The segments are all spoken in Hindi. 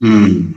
हम्म।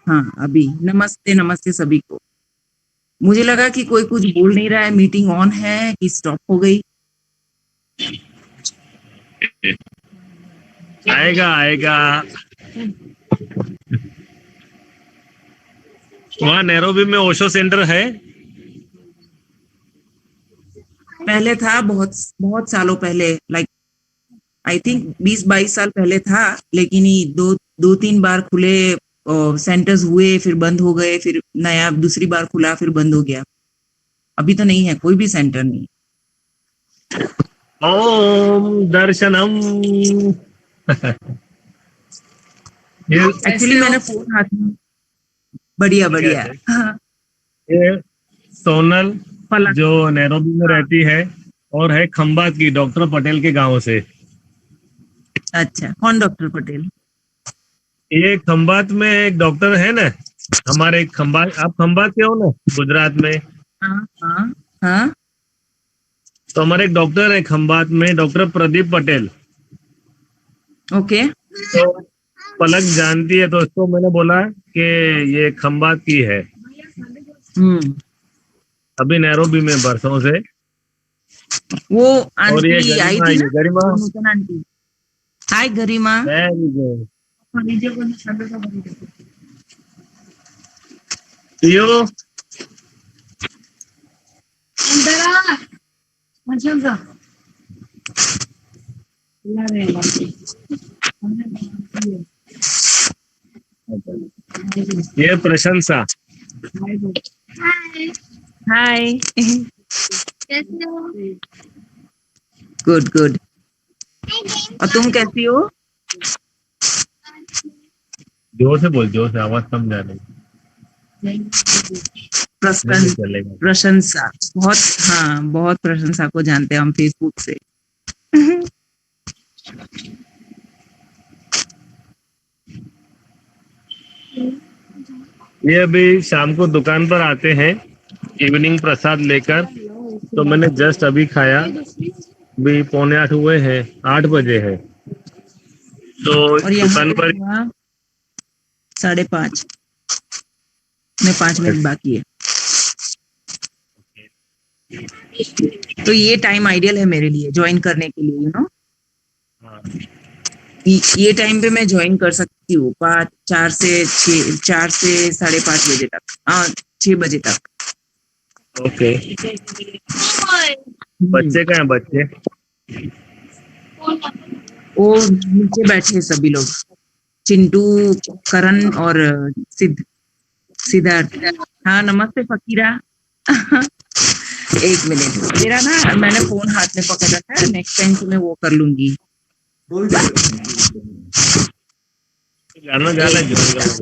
हाँ, अभी नमस्ते नमस्ते सभी को। मुझे लगा कि कोई कुछ बोल नहीं रहा है, मीटिंग ऑन है कि स्टॉप हो गई। आएगा आएगा। वहाँ नैरोबी में ओशो सेंटर है। पहले था, बहुत बहुत सालों पहले, लाइक आई थिंक 20-22 साल पहले था, लेकिन ये दो दो तीन बार खुले सेंटर्स हुए, फिर बंद हो गए, फिर नया दूसरी बार खुला, फिर बंद हो गया। अभी तो नहीं है, कोई भी सेंटर नहीं। ओम दर्शनम। एक्चुअली मैंने फोन हाथ में, बढ़िया बढ़िया। हाँ, ये सोनल पलक। जो नैरोबी में हाँ, रहती है और है खंबात की, डॉक्टर पटेल के गांव से। अच्छा, कौन डॉक्टर पटेल? ये खंबात में एक डॉक्टर है ना, हमारे खंबात, आप खंबात के हो ना गुजरात में। हाँ हाँ हाँ। तो हमारे एक डॉक्टर है खंबात में, डॉक्टर प्रदीप पटेल। ओके। तो पलक जानती है, तो उसको मैंने बोला कि ये खंबात की है, हम्म। अभी नैरोबी में बरसों से। वो और ये आंटी आई गरिमा थी आई ना, है, गरिमा। वो Nutan aunty. Hi Garima. Very good. यो ये प्रशंसा। हाय। Good good. और तुम कैसी हो? जोर से बोल, जोर से, आवाज कम जा रही। नहीं नहीं, चलेगा। प्रशंसा। बहुत, हाँ, बहुत प्रशंसा को जानते हैं हम फेसबुक से। ये अभी शाम को दुकान पर आते हैं इवनिंग प्रसाद लेकर। तो मैंने जस्ट अभी खाया, अभी 7:45 हुए हैं, 8 बजे है। तो और यहाँ दुकान पे पर। हुआ 5:30 में, 5 मिनट बाकी है। तो ये टाइम आइडियल है मेरे लिए ज्वाइन करने के लिए, हाँ, ये टाइम पे मैं ज्वाइन कर सकती हूँ, 4 से 6, 4 से 5:30 बजे तक, हाँ, 6 बजे तक। ओके। हम्म। बच्चे कहाँ हैं बच्चे? वो नीचे बैठे हैं सभी लोग, चिंटू, करण और सिद्धार्थ। हाँ, नमस्ते फकीरा। एक मिनट, मेरा ना, मैंने फोन हाथ में पकड़ रखा है, नेक्स्ट टाइम से मैं वो कर लूंगी। गाना गा रहा है, एक जोर मिनट।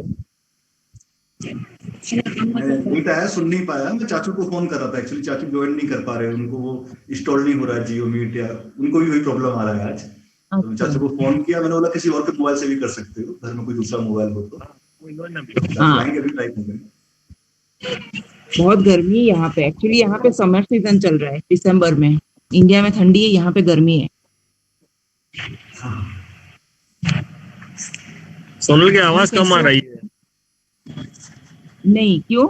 गाना। मैं मीट आया, सुन नहीं पाया, मैं चाचू को फोन कर रहा था। एक्चुअली चाचू ज्वाइन नहीं कर पा रहे, उनको वो इंस्टॉल नहीं हो रहा है जियो मीट, या उनको भी वही प्रॉब्लम आ रहा है आज। तो मैं चाचू को फोन किया, मैंने बोला किसी और के मोबाइल से भी कर सकते हो, घर में कोई दूसरा मोबाइल हो तो। चाचू हाँ, आएंगे अभी ट्राई करेंगे। बहुत गर्मी है यहाँ पे। एक्चुअली यहाँ पे समर सीजन चल रहा है दिसंबर में। इंडिया में ठंडी है, यहाँ पे गर्मी है। सोनल की आवाज कम आ रही है, नहीं, क्यों?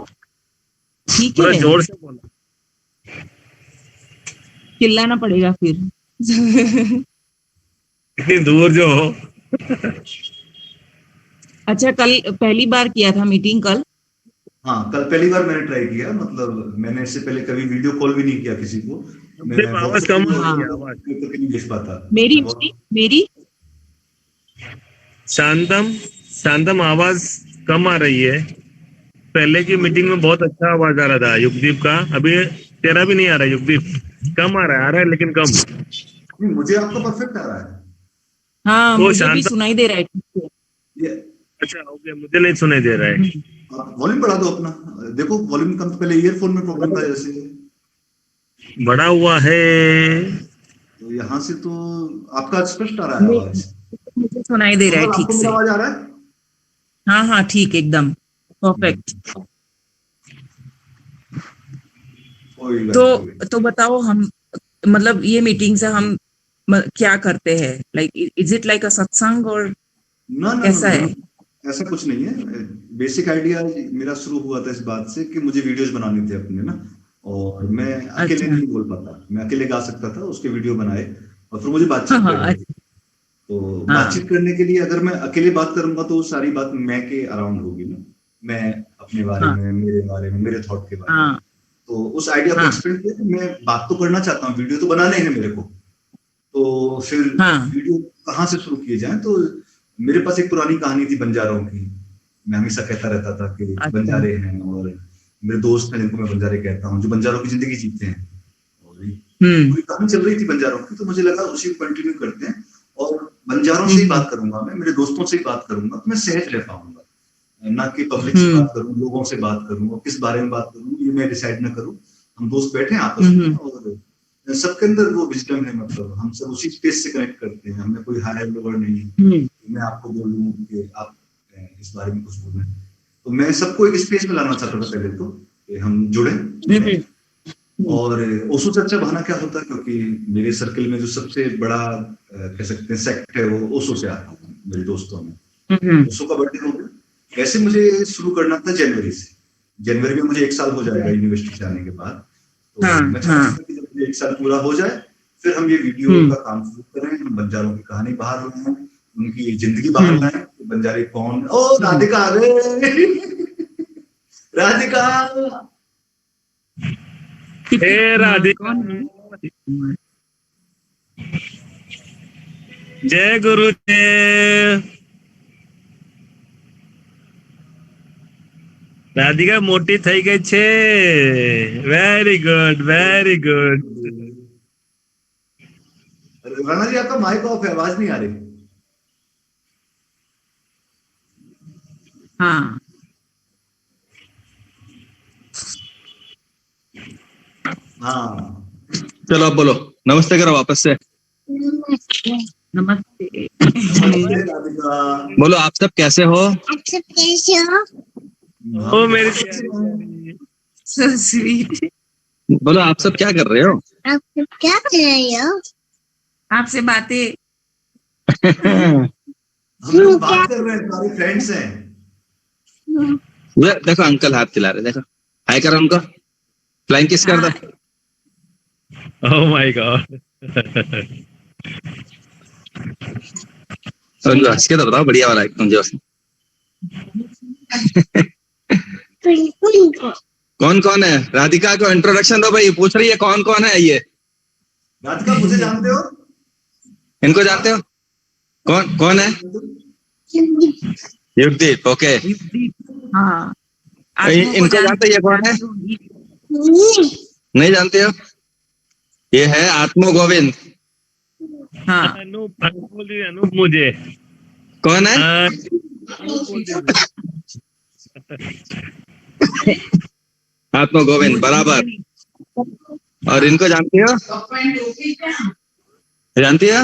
ठीक थोड़ा है, जोर से बोलो। चिल्लाना पड़ेगा फिर। इतनी दूर जो हो। अच्छा, कल पहली बार किया था मीटिंग कल? हाँ, कल पहली बार मैंने ट्राई किया, मतलब मैंने इससे पहले कभी वीडियो कॉल भी नहीं किया किसी को। मैं सिर्फ आवाज कम आ रही है, हाँ। आवाज करके नहीं देख पाता। मेरी मेरी शांतम, शांतम आवाज कम आ रही है। पहले की मीटिंग में बहुत अच्छा आवाज आ रहा था युगदीप का, अभी तेरा भी नहीं आ रहा युगदीप, कम आ रहा है लेकिन कम। नहीं, मुझे आपका परफेक्ट आ रहा है। हाँ, वो मुझे भी शांतम, सुनाई दे रहा है ठीक से। ये अच्छा ओके, मुझे नहीं सुनाई दे रहा है। आप वॉल्यूम बढ़ा दो अपना। देखो वॉल्यूम कम, तो पहले ईयरफोन में प्रॉब्लम था जैसे, बड़ा हुआ है। तो यहाँ से तो आपका स्पष्ट आ रहा है आवाज। मुझे सुनाई दे रहा है सोनल, ठीक आपको मेरा से। आवाज आ रहा है? हाँ हाँ, ठीक, एकदम परफेक्ट। कोई बात नहीं। तो बताओ, हम मतलब ये मीटिंग से हम क्या करते हैं? लाइक इज इट लाइक अ सत्संग और ना ना कैसा ना, है? ऐसा कुछ नहीं है। बेसिक आइडिया मेरा शुरू हुआ था इस बात से कि मुझे वीडियोस बनाने थे अपने ना, और मैं अकेले अच्छा। नहीं बोल पाता। मैं अकेले गा सकता था, उसके वीडियो बनाए, और फिर मुझे हाँ बातचीत हाँ, करनी थी। अच्छा। तो हाँ बातचीत करने के लिए अगर मैं अकेले बात करूंगा तो वो सारी बात मैं के अराउंड होगी ना, मैं अपने बारे हाँ में, मेरे बारे में, मेरे थॉट के बारे में। हाँ तो उस आइडिया को हाँ एक्सपेंड किया कि मैं बात तो करना चाहता हूँ, वीडियो तो बनाने हैं मेरे को। तो फिर हाँ। वीडियो कहाँ से शुरू किए जाए, तो मेरे पास एक पुरानी कहानी थी बंजारों की। मैं हमेशा कहता रहता था कि अच्छा। बंजारे हैं, और मेरे दोस्त हैं जिनको मैं बंजारे कहता हूँ, जो बंजारों की जिंदगी जीते हैं। और ये हम्म पूरी कहानी चल रही थी बंजारों की, तो मुझे लगा उसी को कंटिन्यू करते हैं। और बंजारों से ही हम्म बात करूंगा, मैं मेरे दोस्तों से ही बात करूंगा, तो मैं सहज रह पाऊंगा। ना कि पब्लिक से हम्म बात करूं, लोगों से बात करूं, और किस बारे में बात करूं ये मैं डिसाइड ना करूं। हम दोस्त बैठे हैं आपस में, हम्म और सबके अंदर वो विजडम है, मतलब हम सब उसी स्पेस से कनेक्ट करते हैं। हमें कोई हायर लोअर नहीं है हम्म कि मैं आपको बोलूं कि आप इस बारे में कुछ बोलें। तो मैं सबको एक स्पेस में लाना चाहता था पहले तो, कि हम जुड़े हम्म और ओशो चर्चा बहाना क्या होता है, क्योंकि मेरे सर्कल में जो सबसे बड़ा कह सकते हैं सेक्ट है, वो ओशो से आता है मेरे दोस्तों में। हम्म ओशो का बर्थडे हो गया, वैसे मुझे शुरू करना था जनवरी से। जनवरी में मुझे 1 साल हो जाएगा यूनिवर्सिटी से आने के बाद। तो हाँ मैं चाहता हाँ। था कि जब मुझे 1 साल पूरा हो जाए, फिर हम ये वीडियो हम्म का काम शुरू करें, हम बंजारों की कहानी बाहर लाएं, उनकी जिंदगी बाहर हम्म लाएं, बंजारे कौन, ओ राधिका आ गए। राधिका। हे राधिका, कौन है? जय गुरुदेव। राधिका मोटी થઈ ગઈ છે, very good very good. Rana ji, आपका माइक ऑफ है, आवाज नहीं आ रही। हाँ। हाँ, चलो अब बोलो, नमस्ते करो वापस से। नमस्ते। नमस्ते राधिका। बोलो आप सब कैसे हो? आप सब कैसे हो? ओ मेरी So sweet। बोलो आप सब क्या कर रहे हो? आप सब क्या कर रहे हो? आपसे बातें। हम लोग बात कर रहे हैं, तुम्हारे फ्रेंड्स हैं। वो देखो अंकल हाथ खिला रहे, देखो हाय करो उनको, फ्लाइंग किस कर दो। Oh my God. उनको हंस के तो बताओ बढ़िया वाला एकदम जोश। कौन कौन है? राधिका को इंट्रोडक्शन दो भाई, पूछ रही है कौन कौन है ये। राधिका, मुझे जानते हो? इनको जानते हो? कौन कौन है? युगदीप, ओके। हाँ। इनको जानते हो ये कौन है? नहीं जानते हो? ये है आत्मो गोविंद। हाँ। अनूप, अनूप बोल रही है, अनूप मुझे। कौन है? अनूप बोल रही है। आत्मा गोविंद बराबर। और इनको जानती हो? जानती है?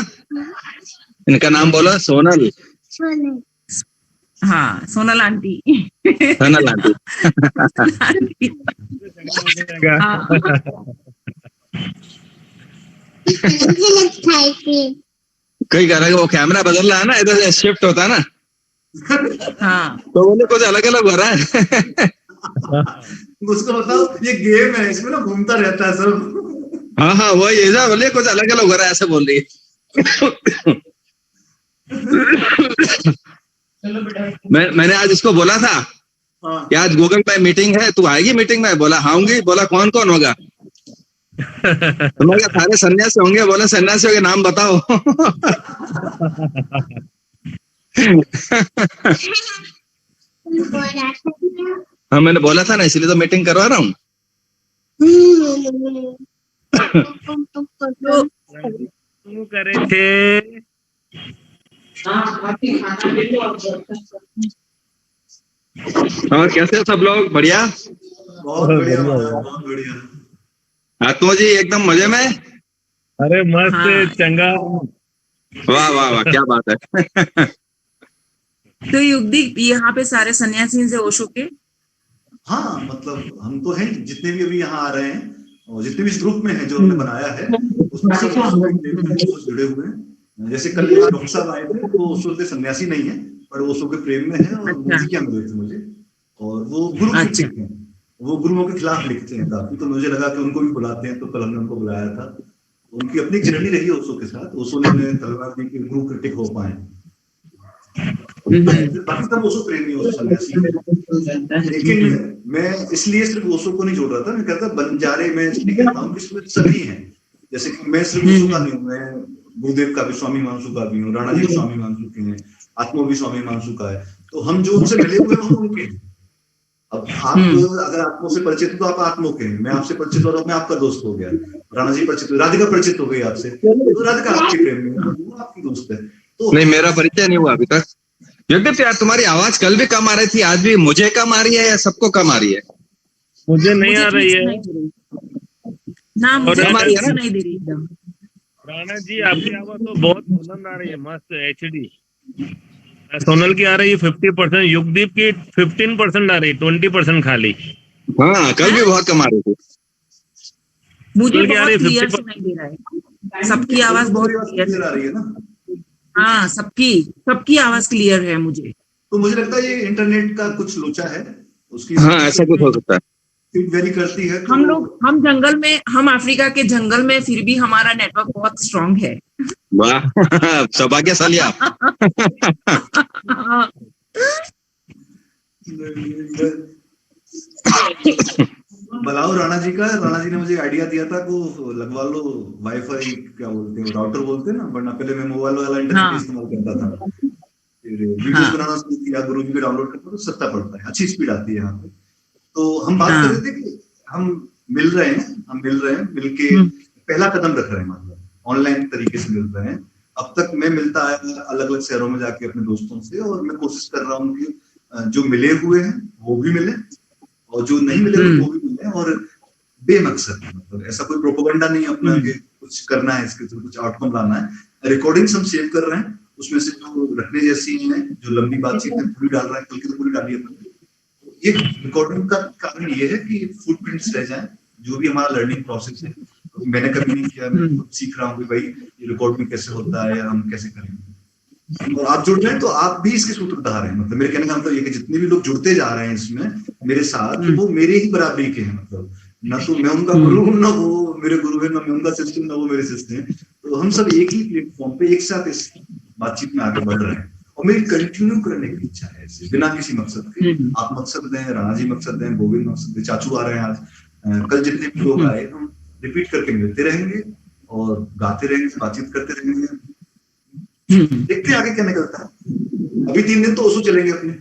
इनका नाम बोलो, सोनल। सोने हाँ, सोनल आंटी। सोनल आंटी। हाँ, लगता है कि कोई कह रहा है वो कैमरा बदल रहा है ना, इधर से शिफ्ट होता है ना, हाँ, तो बोले कुछ अलग अलग हो रहा है। उसको बताओ ये गेम है, इसमें ना घूमता रहता है सब। हाँ हाँ, वही ऐसा बोले कुछ अलग अलग हो रहा है, ऐसे बोल रही है। मैंने आज इसको बोला था हाँ। कि आज गूगल पे मीटिंग है, तू आएगी मीटिंग में? बोला आऊंगी। बोला कौन कौन होगा? तो मैं कहा सारे सन्यासी होंगे। बोले सन्यासियों के नाम बताओ। हाँ, मैंने बोला था ना, इसलिए तो मीटिंग करवा रहा हूँ। तो शुरू करे थे। और कैसे हो सब लोग? बढ़िया? बहुत बढ़िया महाराज, बहुत बढ़िया। आत्मा जी एकदम मजे में? अरे मस्त हाँ, चंगा। वाह वाह वाह, क्या बात है। तो युगदीप यहाँ पे सारे सन्यासी से ओशो के। हाँ मतलब हम तो हैं जितने भी अभी यहाँ आ रहे हैं, और जितने भी इस ग्रुप में हैं जो हमने बनाया है, उसमें सब ओशो से जुड़े हुए हैं। जैसे कल यहाँ डॉक्टर साहब आए थे, तो ओशो के सन्यासी नहीं है, पर वो ओशो के प्रेम में है, और मोदी क्या मिले थे मुझे, और वो गुरु क्रिटिक हैं, वो गुरुओं के खिलाफ लिखते हैं काफी, तो मुझे लगा कि उनको भी बुलाते हैं, तो कल हमने उनको बुलाया था। उनकी अपनी जर्नी रही है ओशो के साथ, ओशो ने उन्हें तलवार दी कि गुरु क्रिटिक हो पाए। बाकी सब ओशो प्रेमी, ओशो सन्यासी हैं। लेकिन मैं इसलिए सिर्फ ओशो को नहीं जोड़ रहा था, मैं कहता बंजारे में इसलिए कहता हूँ कि इसमें सभी हैं। जैसे कि मैं सिर्फ ओशो का नहीं हूँ, मैं गुरुदेव का भी स्वामी मानसू का भी हूँ, राणा जी स्वामी मानसू के हैं, आत्मा भी स्वामी मानसू का है, तो हम जो उनसे मिले हुए हैं हम उनके हैं। अब आप अगर आत्मा से परिचित हो तो आप आत्मा के हैं, मैं आपसे परिचित हो रहा हूँ, मैं आपका दोस्त हो गया। राणा जी परिचित हो, राधिका परिचित हो गई आपसे, तो राधिका आपकी प्रेम में है, वो आपकी दोस्त है। तो नहीं, मेरा परिचय नहीं हुआ अभी तक। योगेश यार, तुम्हारी आवाज कल भी कम आ रही थी, आज भी मुझे कम आ रही है या सबको कम आ रही है? मुझे नहीं आ रही है ना, मुझे और ठीक सुनाई दे रही एकदम। राणा जी आपकी आवाज तो बहुत बुलंद आ रही है, मस्त HD। सोनल की आ रही है 50%, युगदीप की 15% आ रही है, 20% खाली। हाँ, कल भी बहुत कम आ रही थी। मुझे कल की आ रही बहुत है क्लियर 50%। सुनाई दे रहा है, सबकी आवाज बहुत क्लियर आ रही है ना। हाँ, सबकी आवाज क्लियर है मुझे। तो मुझे लगता है ये इंटरनेट का कुछ लोचा है, उसकी हाँ, ऐसा कुछ हो सकता है। वेरी करती है। हम जंगल में, हम अफ्रीका के जंगल में, फिर भी हमारा नेटवर्क बहुत स्ट्रांग है। वाह, सौभाग्यशाली आप। बुलाओ राणा जी का। राणा जी ने मुझे आइडिया दिया था को लगवा लो वाईफाई, क्या बोलते हैं, राउटर बोलते हैं ना, वरना पहले मैं मोबाइल वाला इंटरनेट इस्तेमाल करता था। फिर वीडियोस बनाना शुरू किया, गुरु जी के डाउनलोड करता तो सस्ता पड़ता है, अच्छी स्पीड आती है यहाँ पे। तो हम बात कर रहे थे कि हम मिल रहे हैं, मिलके पहला कदम रख रहे हैं, मतलब ऑनलाइन तरीके से मिल रहे हैं। अब तक मैं मिलता आया अलग अलग शहरों में जाके अपने दोस्तों से, और मैं कोशिश कर रहा हूँ कि जो मिले हुए हैं वो भी मिले, और जो नहीं मिले वो भी मिले, और बेमकसद, मतलब ऐसा कोई प्रोपेगेंडा नहीं अपना कि कुछ करना है, इसके कुछ आउटकम लाना है। रिकॉर्डिंग्स हम सेव कर रहे हैं, उसमें से जो रखने जैसी है, जो लंबी बातचीत है, पूरी डाल रहे हैं, कल की तो पूरी डाली है। ये रिकॉर्डिंग का कारण ये है कि फुटप्रिंट्स रह जाएं, जो भी हमारा लर्निंग प्रोसेस है। तो मैंने कभी नहीं किया, मैं खुद सीख रहा हूँ कि भाई ये रिकॉर्डिंग कैसे होता है, या हम कैसे करेंगे। और आप जुड़ रहे हैं तो आप भी इसके सूत्रधार हैं, मतलब मेरे कहने का मतलब ये कि जितने भी लोग जुड़ते जा रहे हैं इसमें मेरे साथ, वो मेरे ही बराबरी के हैं, मतलब ना तो मैं उनका गुरु हूँ, ना वो मेरे गुरु है, ना मैं उनका शिष्य हूँ, ना वो मेरे शिष्य हैं। तो हम सब एक ही प्लेटफॉर्म पे एक साथ इस बातचीत में आगे बढ़ रहे हैं, और मेरी कंटिन्यू करने की इच्छा है इसे, बिना किसी मकसद के। आप मकसद दें, राणा जी मकसद दें, गोविंद मकसद दें, चाचू आ रहे हैं आज, कल जितने भी लोग आए, हम रिपीट करके मिलते रहेंगे और गाते रहेंगे, बातचीत करते रहेंगे, देखते हैं आगे क्या निकलता है। अभी 3 दिन तो ओशो चलेंगे अपने।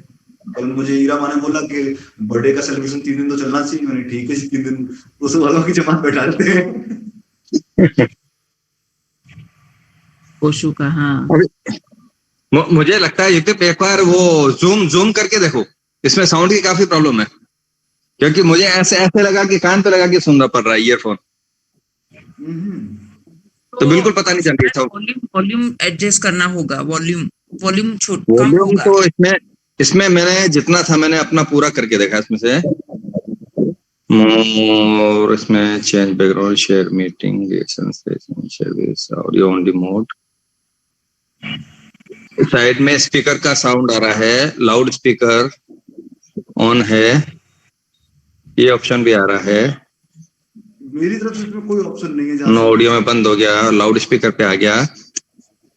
कल मुझे ईरा माँ ने बोला कि बर्थडे का सेलिब्रेशन 3 दिन तो चलना चाहिए, मैंने ठीक है 3 दिन ओशो वालों की जमात बैठा देते हैं। ओशो का, हाँ। मुझे लगता है यूट्यूब एक बार वो जूम करके देखो, इसमें साउंड की काफी प्रॉब्लम है। क्योंकि मुझे ऐसे ऐसे लगा कि कान पे लगा के सुनना पड़ रहा है ईयरफोन, तो बिल्कुल पता नहीं चल रही था। वॉल्यूम एडजस्ट करना होगा, वॉल्यूम छोट कम वॉल्यूम होगा। तो इसमें इसमें मैंने जितना था मैंने अपना पूरा करके देखा इसमें से। और इसमें change background, share meeting, share audio only mode, side में स्पीकर का साउंड आ रहा है, लाउड स्पीकर ऑन है, ये ऑप्शन भी आ रहा है। मेरी तरफ से इसमें कोई ऑप्शन नहीं है जहाँ नो से ऑडियो में बंद हो गया, लाउड स्पीकर पे आ गया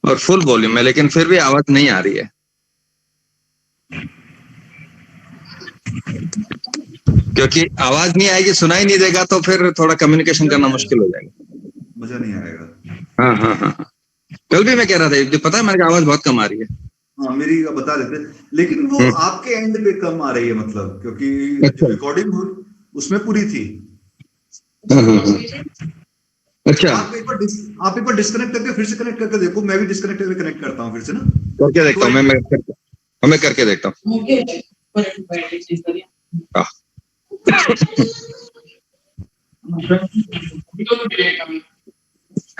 और फुल वॉल्यूम में, लेकिन फिर भी आवाज नहीं आ रही है। क्योंकि आवाज नहीं आएगी, सुनाई नहीं देगा, तो फिर थोड़ा कम्युनिकेशन करना मुश्किल हो जाएगा। मजा नहीं आएगा। हाँ हाँ हाँ हाँ। कल भी मैं कह रहा था, जो पता है मेरे को आवाज बहुत कम आ रही है। हाँ, मेरी बता देते, लेकिन वो आपके एंड पे कम आ रही है, मतलब क्योंकि अच्छा। जो रिकॉर्डिंग उसमें पूरी थी। हाँ हाँ हाँ। अच्छा, आप एक बार डिस्कनेक्ट करके फिर से कनेक्ट करके देखो, मैं भी डिस्कनेक्ट करके कनेक्ट करता हूँ फिर से ना। करके देखता हूँ मैं करके देखता हूँ। हाँ।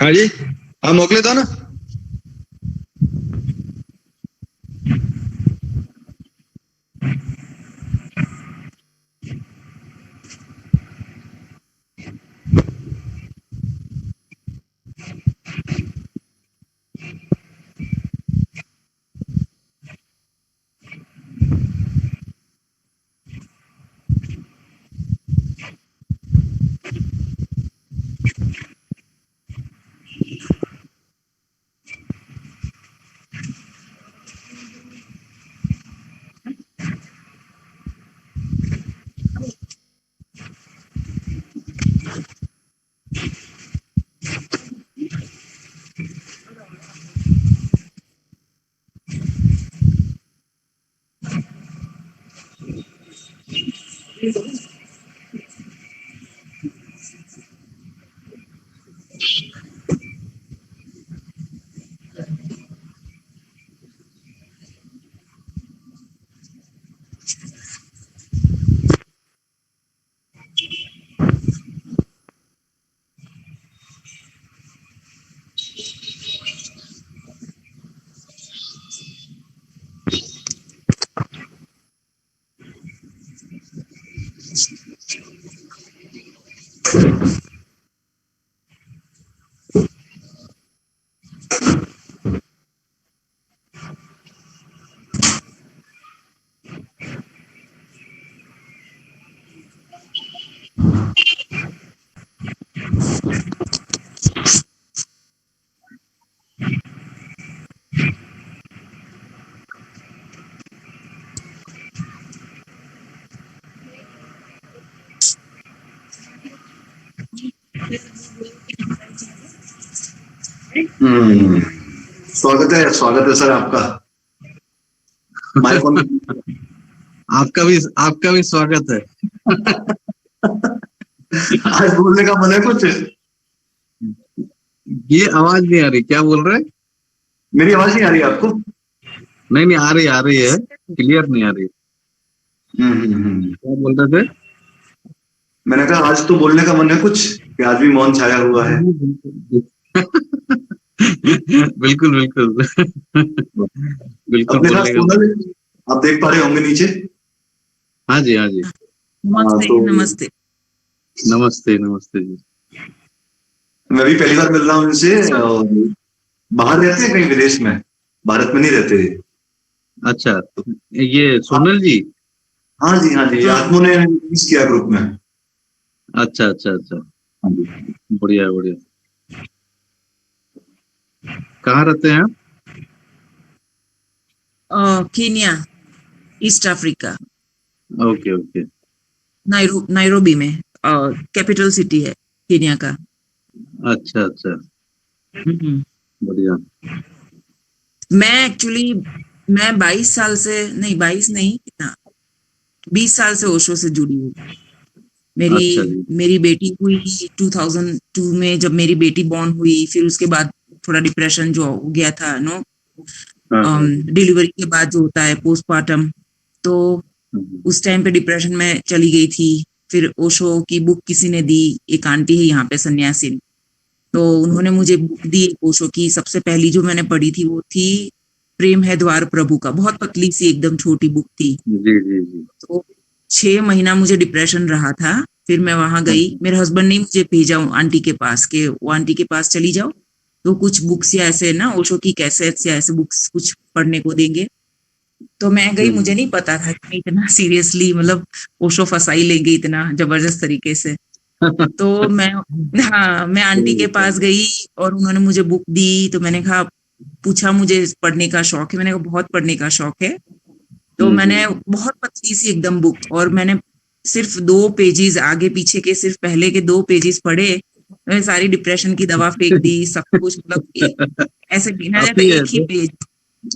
हाँ जी, हाँ मोकले था ना। स्वागत है सर आपका। Mike on. आपका भी स्वागत है। आज बोलने का मन है कुछ? ये आवाज नहीं आ रही, क्या बोल रहे हैं? मेरी आवाज नहीं आ रही आपको? नहीं आ रही है, क्लियर नहीं आ रही। क्या बोल रहे थे? मैंने कहा आज तो बोलने का मन है कुछ, कि आज भी मौन छाया हुआ है। बिल्कुल बिल्कुल बिल्कुल अपने साथ बोलने का। सोनल आप देख पा रहे होंगे नीचे। हाँ जी हाँ जी। नमस्ते तो नमस्ते। नमस्ते नमस्ते जी। मैं भी पहली बार मिल रहा हूँ इनसे। और बाहर रहते हैं कहीं विदेश में, भारत में नहीं रहते। अच्छा, ये सोनल जी। हाँ जी, आत्मो ने मिस किया ग्रुप में। अच्छा अच्छा अच्छा, बढ़िया बढ़िया। कहाँ रहते हैं आप? Kenya, east Africa, okay okay. Nairobi में कैपिटल सिटी है केन्या का। अच्छा अच्छा, हम्म। बढ़िया। मैं 22 साल से, नहीं 22 नहीं, कितना 20 साल से ओशो से जुड़ी हूँ। अच्छा जी। मेरी बेटी हुई 2002 में, जब मेरी बेटी बॉर्न हुई। फिर उसके बाद थोड़ा डिप्रेशन जो हो गया था डिलीवरी के बाद जो होता है पोस्टमार्टम, तो उस टाइम पे डिप्रेशन में चली गई थी। फिर ओशो की बुक किसी ने दी, एक आंटी है यहाँ पे सन्यासी, तो उन्होंने मुझे बुक दी ओशो की। सबसे पहली जो मैंने पढ़ी थी वो थी प्रेम है द्वार प्रभु का, बहुत पतली सी एकदम छोटी बुक थी। जी जी जी। तो 6 महीना मुझे डिप्रेशन रहा था। फिर मैं वहां गई, मेरे हस्बैंड ने मुझे भेजा आंटी के पास, के वो आंटी के पास चली जाओ, तो कुछ बुक्स या ऐसे ना ओशो की कैसेट्स या ऐसे बुक्स कुछ पढ़ने को देंगे। तो मैं गई, मुझे नहीं पता था कि इतना सीरियसली मतलब ओशो फंसा ही लेंगे इतना जबरदस्त तरीके से। तो मैं आंटी के पास गई और उन्होंने मुझे बुक दी। तो मैंने कहा, पूछा मुझे पढ़ने का शौक है, मैंने कहा बहुत पढ़ने का शौक है। तो मैंने बहुत पतली सी एकदम बुक, और मैंने सिर्फ 2 पेजेस आगे पीछे के, सिर्फ पहले के 2 पेजेस पढ़े, मैंने सारी डिप्रेशन की दवा फेंक दी, सब कुछ, मतलब ऐसे गिना जाए तो काफी है एक ही तो, पेज।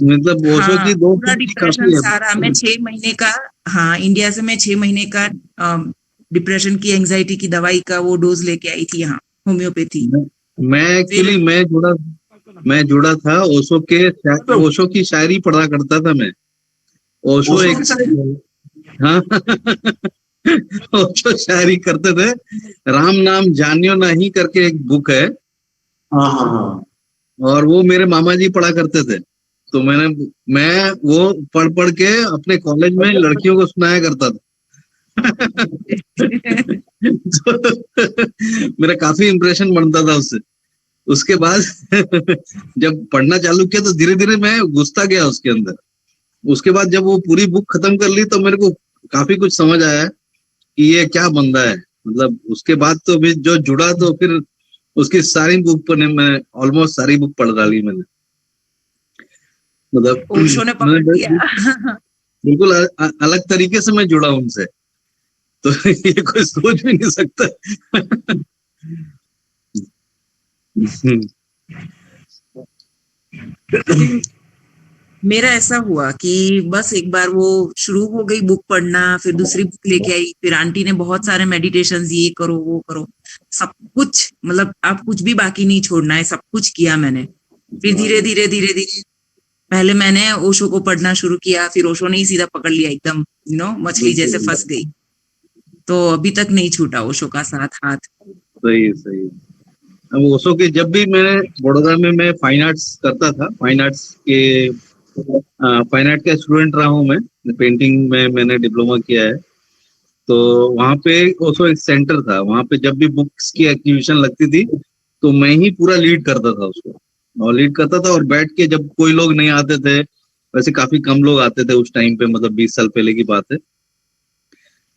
मतलब ओशो हाँ, की 2 पूरा पेज डिप्रेशन काफी है। सारा मैं 6 महीने का, हाँ इंडिया से मैं 6 महीने का डिप्रेशन की, एंजाइटी की दवाई का वो डोज लेके आई थी यहाँ, होम्योपैथी। मैं एक्चुअली फिर मैं जुड़ा था ओशो की शायरी पढ़ा करता था मैं। ओशो ओशो एक, की शायरी? हाँ ओशो शायरी करते थे। राम नाम जानियो नहीं करके एक बुक है, हाँ हाँ हाँ। और वो मेरे मामा जी पढ़ा करते थे। तो मैं वो पढ़ पढ़ के अपने कॉलेज में लड़कियों को सुनाया करता था। तो मेरा काफी इम्प्रेशन बनता था उससे। उसके बाद जब पढ़ना चालू किया तो धीरे धीरे मैं घुसता गया उसके अंदर। उसके बाद जब वो पूरी बुक खत्म कर ली तो मेरे को काफी कुछ समझ आया कि ये क्या बंदा है। मतलब उसके बाद तो भी जो जुड़ा तो फिर उसकी सारी बुक पर मैं ऑलमोस्ट सारी बुक पढ़ डाली मैंने। मतलब ओशो ने पकड़ मैंने लिया। बिल्कुल अलग तरीके से मैं जुड़ा उनसे, तो ये कोई सोच भी नहीं सकता। मेरा ऐसा हुआ कि बस एक बार वो शुरू हो गई बुक पढ़ना, फिर दूसरी बुक लेके आई, फिर आंटी ने बहुत सारे मेडिटेशंस, ये करो वो करो, सब कुछ, मतलब आप कुछ भी बाकी नहीं छोड़ना है, सब कुछ किया मैंने। फिर धीरे धीरे धीरे धीरे पहले मैंने ओशो को पढ़ना शुरू किया, फिर ओशो ने ही सीधा पकड़ लिया एकदम, मछली जैसे फंस गई। तो अभी तक नहीं छूटा ओशो का साथ हाथ। सही सही। अब ओशो के जब भी मैं बड़ौदा में मैं फाइन आर्ट्स करता था, फाइन आर्ट का स्टूडेंट रहा हूँ मैं, पेंटिंग में मैंने डिप्लोमा किया है। तो वहाँ पे ओशो एक सेंटर था, वहाँ पे जब भी बुक्स की एग्जीबिशन लगती थी तो मैं ही पूरा लीड करता था उसको, और लीड करता था। और बैठ के जब कोई लोग नहीं आते थे, वैसे काफी कम लोग आते थे उस टाइम पे, मतलब 20 साल पहले की बात है,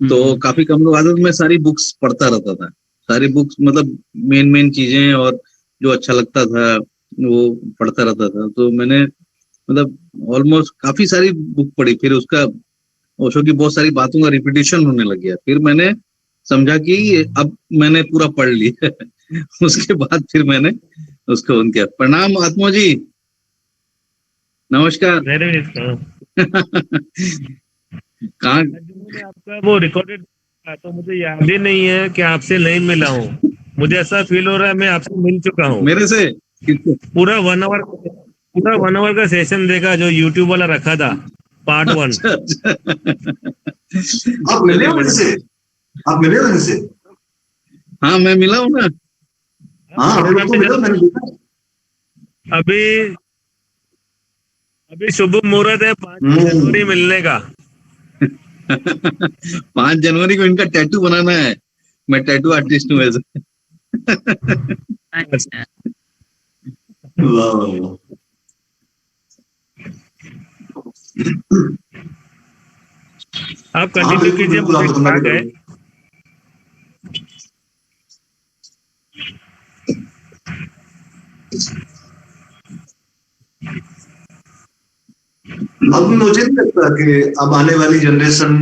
तो काफी कम लोग आते थे, तो मैं सारी बुक्स पढ़ता रहता था। सारी बुक्स मतलब मेन चीजें, और जो अच्छा लगता था वो पढ़ता रहता था। तो मैंने मतलब ऑलमोस्ट काफी सारी बुक पढ़ी। फिर उसका ओशो की बहुत सारी बातों का रिपीटेशन होने लग गया। फिर मैंने समझा कि अब मैंने पूरा पढ़ लिया। उसके बाद फिर मैंने उसको उन किया। प्रणाम आत्मा जी, नमस्कार। कहाँ? आपका वो रिकॉर्डेड तो मुझे याद ही नहीं है कि आपसे नहीं मिला हूँ। मुझे ऐसा फील हो रहा है मैं आपसे मिल चुका हूँ। मेरे से पूरा 1 आवर का सेशन देखा जो यूट्यूब वाला रखा था, पार्ट 1। अच्छा। आप मिले हो इनसे? आप मिले हो इनसे? हाँ मैं मिला हूँ ना। हाँ हम लोग को मिला, मैंने देखा। अभी शुभ मुहूर्त है 5 जनवरी मिलने का। 5 जनवरी को इनका टैटू बनाना है। मैं टैटू आर्टिस्ट हूँ वैसे। अच्छा, वाह वाह वाह। आप हाँ कंटिन्यू बिल्कुल कीजिए, बिल्कुल, मुझे आप बताना कहा भी है। करो। अब मुझे नहीं लगता कि अब आने वाली जनरेशन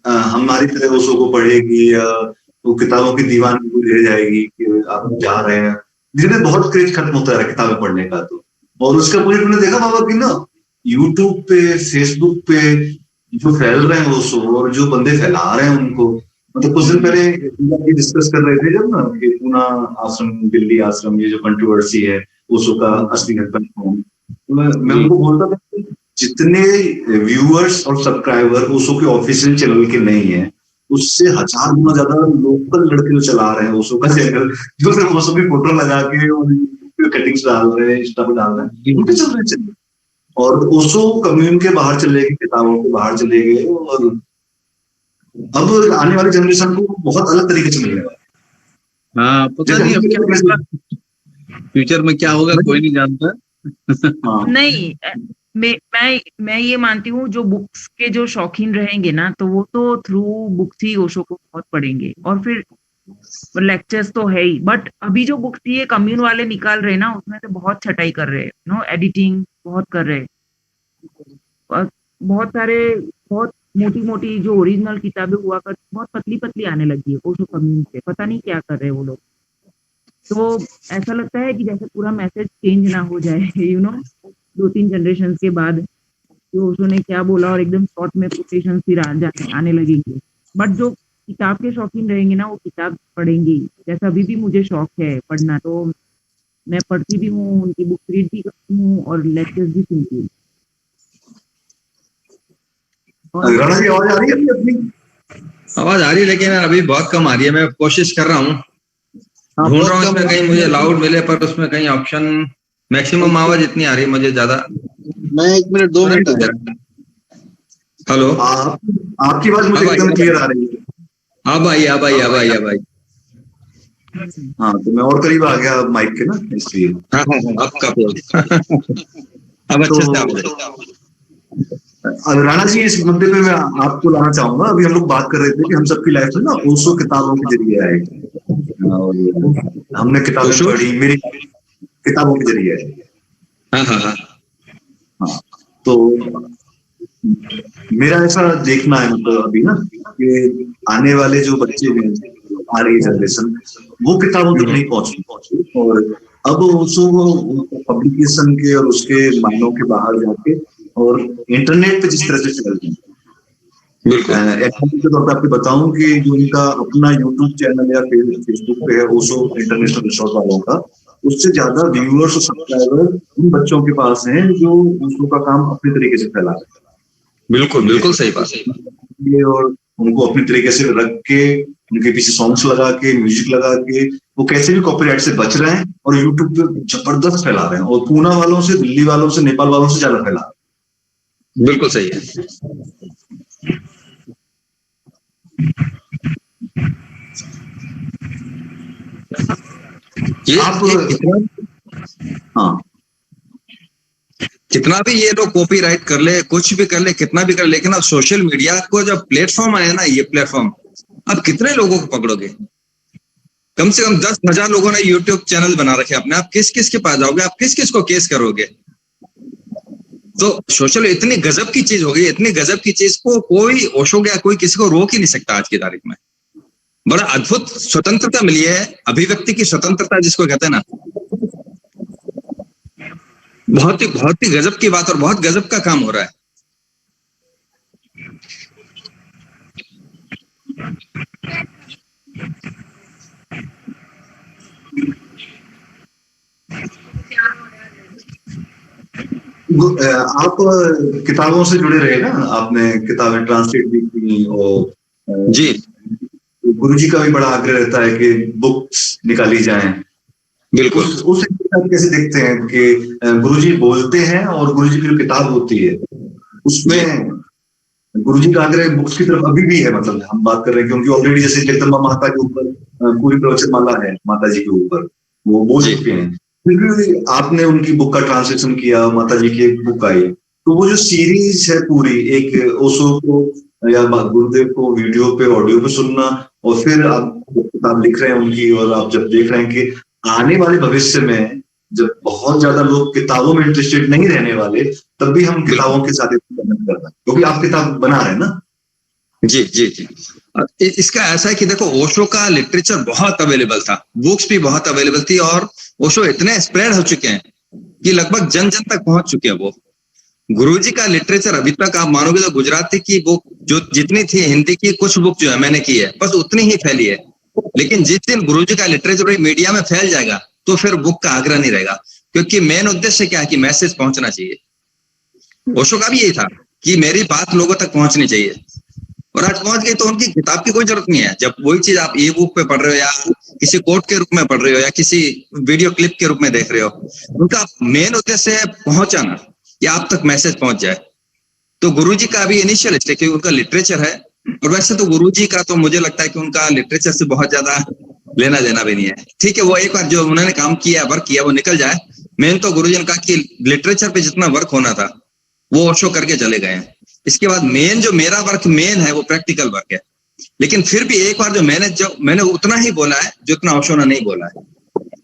हमारी तरह ओशो को पढ़ेगी या वो किताबों की दीवानी को रह जाएगी कि आप जा रहे हैं। धीरे बहुत क्रेज खत्म होता है किताबें पढ़ने का। तो और उसका पूरी तुमने देखा बाबा कि ना, यूट्यूब पे फेसबुक पे जो फैल रहे हैं ओशो, और जो बंदे फैला रहे हैं उनको, मतलब कुछ दिन पहले डिस्कस कर रहे थे जब ना कि पूना आश्रम, दिल्ली आश्रम, ये जो कंट्रोवर्सी है ओशो का असली हस्बैंड कौन, तो मैं उनको बोलता था जितने व्यूअर्स और सब्सक्राइबर ओशो के ऑफिशियल चैनल के नहीं है, उससे 1000 गुना ज्यादा लोकल लड़के जो चला रहे हैं ओशो का चैनल, जो सिर्फ ओशो की फोटो लगा के और कटिंग्स डाल रहे हैं, इंस्टा पे डाल रहे हैं, उनके चल रहे चैनल। और ओशो कम्युन के बाहर चले गए, किताबों के बाहर चले गए, और अब आने वाली जनरेशन को बहुत अलग तरीके से मिलने वाला है। हाँ, पता नहीं अब क्या होगा, फ्यूचर में क्या होगा कोई नहीं जानता। हाँ, नहीं, मैं ये मानती हूँ जो बुक्स के जो शौकीन रहेंगे ना, तो वो तो थ्रू बुक्स ही ओशो को बहुत पढ़ेंगे, और फिर लेक्चर्स तो है ही। बट अभी जो बुक्स ये कम्युन वाले निकाल रहे हैं ना, उसमें से बहुत छटाई कर रहे हैं, नो एडिटिंग बहुत कर रहे हैं, और बहुत सारे बहुत मोटी मोटी जो ओरिजिनल किताबें हुआ कर बहुत पतली पतली आने लगी है ओशो कम्युन से, पता नहीं क्या कर रहे हैं वो लोग। तो ऐसा लगता है कि जैसे पूरा मैसेज चेंज ना हो जाए, 2-3 जनरेशन के बाद कि ओशो ने क्या बोला, और एकदम शॉर्ट में कोटेशन फिर आने लगेंगे। बट जो किताब के शौकीन रहेंगे ना, वो किताब पढ़ेंगे ही। जैसा अभी भी मुझे शौक है पढ़ना, तो मैं पढ़ती भी हूँ, उनकी बुक रीड भी करती हूँ और लेक्चर्स भी सुनती हूँ। राणा जी आवाज आ रही है अभी अपनी? आवाज आ रही है, लेकिन अभी बहुत कम आ रही है। मैं कोशिश कर रहा हूँ, ढूंढ रहा हूँ इसमें कहीं मुझे लाउड मिले, पर उसमें कहीं ऑप्शन, मैक्सिमम आवाज इतनी आ रही है मुझे, ज्यादा। मैं 1 मिनट 2 मिनट। हेलो, आपकी आवाज मुझे एकदम क्लियर आ रही है। अब आई। हाँ, तो मैं और करीब आ गया माइक के ना, इसलिए। हाँ, अब अब अच्छे से आ रहा है। अब राणा जी, इस मुद्दे पे मैं आपको लाना चाहूंगा। अभी हम लोग बात कर रहे थे कि हम सबकी लाइफ में ना ओशो किताबों के जरिए आए, और हमने किताबें पढ़ी, मेरी किताबों के जरिए आए। हाँ, तो मेरा ऐसा देखना है, मतलब अभी ना, कि आने वाले जो बच्चे हैं, आ रही जनरेशन, वो किताबों तक नहीं पहुंची, और अब ओशो पब्लिकेशन के और उसके मायनों के बाहर जाके और इंटरनेट पे जिस तरह से चल रही है, एग्जाम्पल के तौर पर आपको बताऊं कि जो इनका अपना यूट्यूब चैनल या फेसबुक पे है ओशो इंटरनेशनल रिसोर्स वालों का, उससे ज्यादा व्यूअर्स और सब्सक्राइबर उन बच्चों के पास हैं जो ओशो का काम अपने तरीके से फैला रहे हैं। बिल्कुल सही बात। और उनको अपने तरीके से रख के, उनके पीछे सॉन्ग्स लगा के, म्यूजिक लगा के, वो कैसे भी कॉपीराइट से बच रहे हैं और यूट्यूब पे जबरदस्त फैला रहे हैं, और पूना वालों से, दिल्ली वालों से, नेपाल वालों से ज्यादा फैला रहे हैं। बिल्कुल सही है। हाँ, कितना भी ये लोग कॉपीराइट कर ले, कुछ भी कर ले, कितना भी कर ले, लेकिन अब सोशल मीडिया को जब प्लेटफॉर्म आया ना, ये प्लेटफॉर्म, अब कितने लोगों को पकड़ोगे? कम से कम 10,000 लोगों ने यूट्यूब चैनल बना रखे अपने। आप किस किस के पास जाओगे? आप किस किस को केस करोगे? तो सोशल इतनी गजब की चीज हो गई, इतनी गजब की चीज को कोई ओशो गया, कोई किसी को रोक ही नहीं सकता आज की तारीख में। बड़ा अद्भुत स्वतंत्रता मिली है, अभिव्यक्ति की स्वतंत्रता जिसको कहते हैं ना, बहुत ही गजब की बात, और बहुत गजब का काम हो रहा है। आप किताबों से जुड़े रहे ना, आपने किताबें ट्रांसलेट भी की, और जी, गुरुजी का भी बड़ा आग्रह रहता है कि बुक्स निकाली जाएं। बिल्कुल। उस कैसे देखते हैं कि गुरुजी बोलते हैं और गुरुजी की जो किताब होती है उसमें गुरुजी का आग्रह बुक्स की तरफ अभी भी है? मतलब हम बात कर रहे हैं क्योंकि ऑलरेडी जैसे जगदम्बा माता के ऊपर पूरी प्रवचन माला है माता जी के ऊपर, वो बोल चुके हैं, फिर भी आपने उनकी बुक का ट्रांसलेशन किया, माता जी की एक बुक आई, तो वो जो सीरीज है पूरी, एक ओशो को या गुरुदेव को वीडियो पे, ऑडियो पे सुनना, और फिर आप किताब लिख रहे हैं उनकी, और आप जब देख रहे हैं कि आने वाले भविष्य में जब बहुत ज्यादा लोग किताबों में इंटरेस्टेड नहीं रहने वाले, तब भी हम किताबों के साथ मेहनत कर रहे हैं, क्योंकि आप किताब बना रहे हैं ना। जी जी जी। इसका ऐसा है कि देखो, ओशो का लिटरेचर बहुत अवेलेबल था, बुक्स भी बहुत अवेलेबल थी, और ओशो इतने स्प्रेड हो चुके हैं कि लगभग जन जन तक पहुंच चुके हैं वो। गुरुजी का लिटरेचर अभी तक आप मानोगे तो गुजराती की बुक जो जितनी थी, हिंदी की कुछ बुक जो है मैंने की है, बस उतनी ही फैली है। लेकिन जिस दिन गुरुजी का लिटरेचर मीडिया में फैल जाएगा तो फिर बुक का आग्रह नहीं रहेगा, क्योंकि मेन उद्देश्य क्या है कि मैसेज पहुंचना चाहिए। ओशो का भी यही था कि मेरी बात लोगों तक पहुंचनी चाहिए, और आज पहुंच गए तो उनकी किताब की कोई जरूरत नहीं है। जब वही चीज आप ई बुक पे पढ़ रहे हो या किसी कोट के रूप में पढ़ रहे हो या किसी वीडियो क्लिप के रूप में देख रहे हो, उनका मेन उद्देश्य है पहुंचाना कि आप तक मैसेज पहुंच जाए। तो गुरुजी का अभी इनिशियल स्टेज क्योंकि उनका लिटरेचर है, और वैसे तो गुरुजी का तो मुझे लगता है कि उनका लिटरेचर से बहुत ज्यादा लेना देना भी नहीं है। ठीक है, वो एक बार जो उन्होंने काम किया, वर्क किया, वो निकल जाए। मेन तो गुरुजी ने कहा कि लिटरेचर पे जितना वर्क होना था वो ओशो करके चले गए हैं। इसके बाद मेन जो मेरा वर्क मेन है वो प्रैक्टिकल वर्क है, लेकिन फिर भी एक बार जो मैंने उतना ही बोला है जितना ओशो ने नहीं बोला है।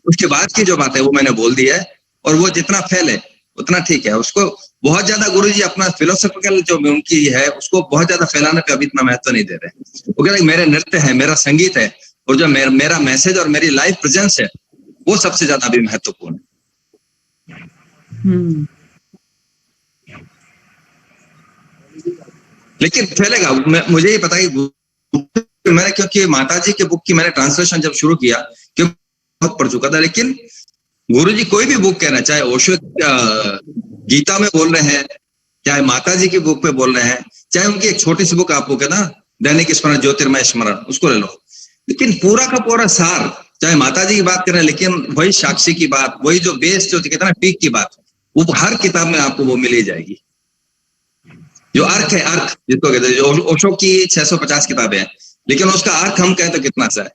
उसके बाद की जो बात है वो मैंने बोल दी है, और वो जितना फैले उतना ठीक है। उसको बहुत ज्यादा गुरुजी अपना फिलोसफिकल जो उनकी है उसको बहुत ज्यादा फैलाने पे अभी इतना महत्व नहीं दे रहे। वो कह रहे मेरे नृत्य है, मेरा संगीत है, और जो मेरा मैसेज और मेरी लाइफ प्रेजेंस है वो सबसे ज्यादा अभी महत्वपूर्ण है। लेकिन फैलेगा। मुझे ही पता है कि मैंने, क्योंकि माताजी के बुक की मैंने ट्रांसलेशन जब शुरू किया, क्योंकि बहुत पढ़ चुका था, लेकिन गुरुजी कोई भी बुक कहना, चाहे ओशो गीता में बोल रहे हैं, चाहे माताजी की बुक पे बोल रहे हैं, चाहे उनकी एक छोटी सी बुक आपको कहना दैनिक स्मरण ज्योतिर्मय स्मरण, उसको ले लो, लेकिन पूरा का पूरा सार, चाहे माताजी की बात करें, लेकिन वही साक्षी की बात, वही जो बेस जो कहते हैं ना पीक की बात, वो हर किताब में आपको वो मिल ही जाएगी। जो अर्क है, अर्क जिसको कहते हैं, जो ओशो की 650 किताबें हैं, लेकिन उसका अर्क हम कहें तो कितना सा है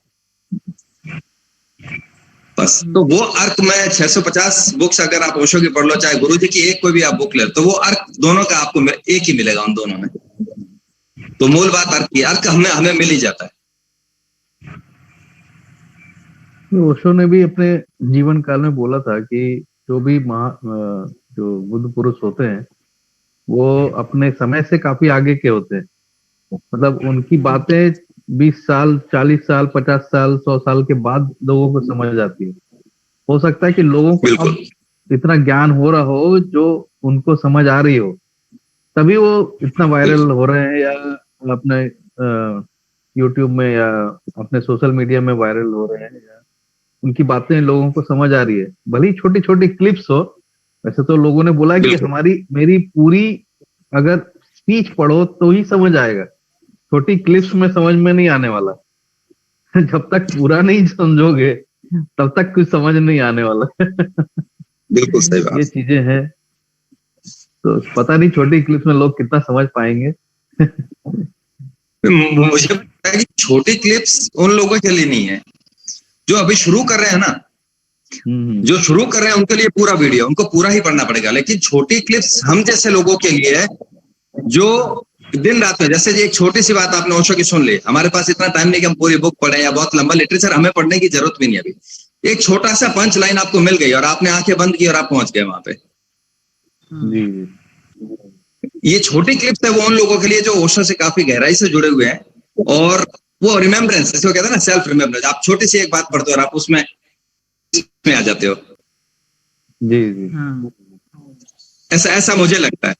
बस। तो वो अर्क में 650 बुक्स अगर आप ओशो की पढ़ लो, चाहे गुरुजी की एक कोई भी आप बुक ले लो, तो वो अर्क दोनों का आपको एक ही मिलेगा उन दोनों में। तो मूल बात अर्क की, अर्क हमें मिल ही जाता है। ओशो ने भी अपने जीवन काल में बोला था कि जो भी जो बुद्ध पुरुष होते हैं वो अपने समय से काफी आगे के होते हैं। मतलब उनकी बातें 20 साल, 40 साल, 50 साल, 100 साल के बाद लोगों को समझ आती है। हो सकता है कि लोगों को अब इतना ज्ञान हो रहा हो जो उनको समझ आ रही हो, तभी वो इतना वायरल हो रहे हैं, या अपने यूट्यूब में या अपने सोशल मीडिया में वायरल हो रहे हैं, या उनकी बातें लोगों को समझ आ रही है। भले ही छोटी छोटी क्लिप्स हो। वैसे तो लोगों ने बोला कि मेरी पूरी अगर स्पीच पढ़ो तो ही समझ आएगा, छोटी क्लिप्स में समझ में नहीं आने वाला। जब तक पूरा नहीं समझोगे तब तक कुछ समझ नहीं आने वाला। बिल्कुल सही बात। ये चीजें हैं, तो पता नहीं छोटी क्लिप्स में लोग कितना समझ पाएंगे। मुझे लगता है कि छोटी क्लिप्स उन लोगों के लिए नहीं है जो अभी शुरू कर रहे हैं ना, जो शुरू कर रहे हैं उनके लिए पूरा वीडियो उनको पूरा ही पढ़ना पड़ेगा। लेकिन छोटी क्लिप्स हम जैसे लोगों के लिए है जो दिन रात में, जैसे एक छोटी सी बात आपने ओशो की सुन ली, हमारे पास इतना टाइम नहीं कि हम पूरी बुक पढ़े या बहुत लंबा लिटरेचर हमें पढ़ने की जरूरत भी नहीं। अभी एक छोटा सा पंच लाइन आपको मिल गई और आपने आंखें बंद की और आप पहुंच गए वहां पे। ये छोटी क्लिप्स है वो उन लोगों के लिए जो ओशो से काफी गहराई से जुड़े हुए हैं, और वो रिमेम्बरेंस, जिसको कहते हैं ना सेल्फ रिमेम्बरेंस। आप छोटी सी एक बात पढ़ते हो और आप उसमें आ जाते हो। ऐसा मुझे लगता है,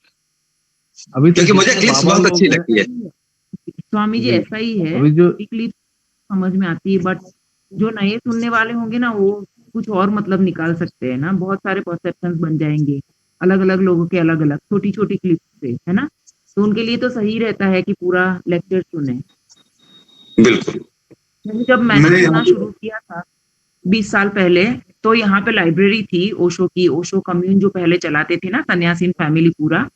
अभी क्योंकि मुझे क्लिप्स बहुत अच्छी लगती है। स्वामी जी ऐसा ही है, अभी जो क्लिप समझ में आती है, बट जो नए सुनने वाले होंगे ना वो कुछ और मतलब निकाल सकते हैं ना, बहुत सारे परसेप्शंस बन जाएंगे अलग अलग लोगों के, अलग अलग छोटी छोटी क्लिप से, है ना। तो उनके लिए तो सही रहता है कि पूरा लेक्चर सुने। बिल्कुल। जब मैंने सुनना शुरू किया था 20 साल पहले, तो यहाँ पे लाइब्रेरी थी ओशो की, ओशो कम्यून जो पहले चलाते थे ना सन्यासीन फैमिली पूरा,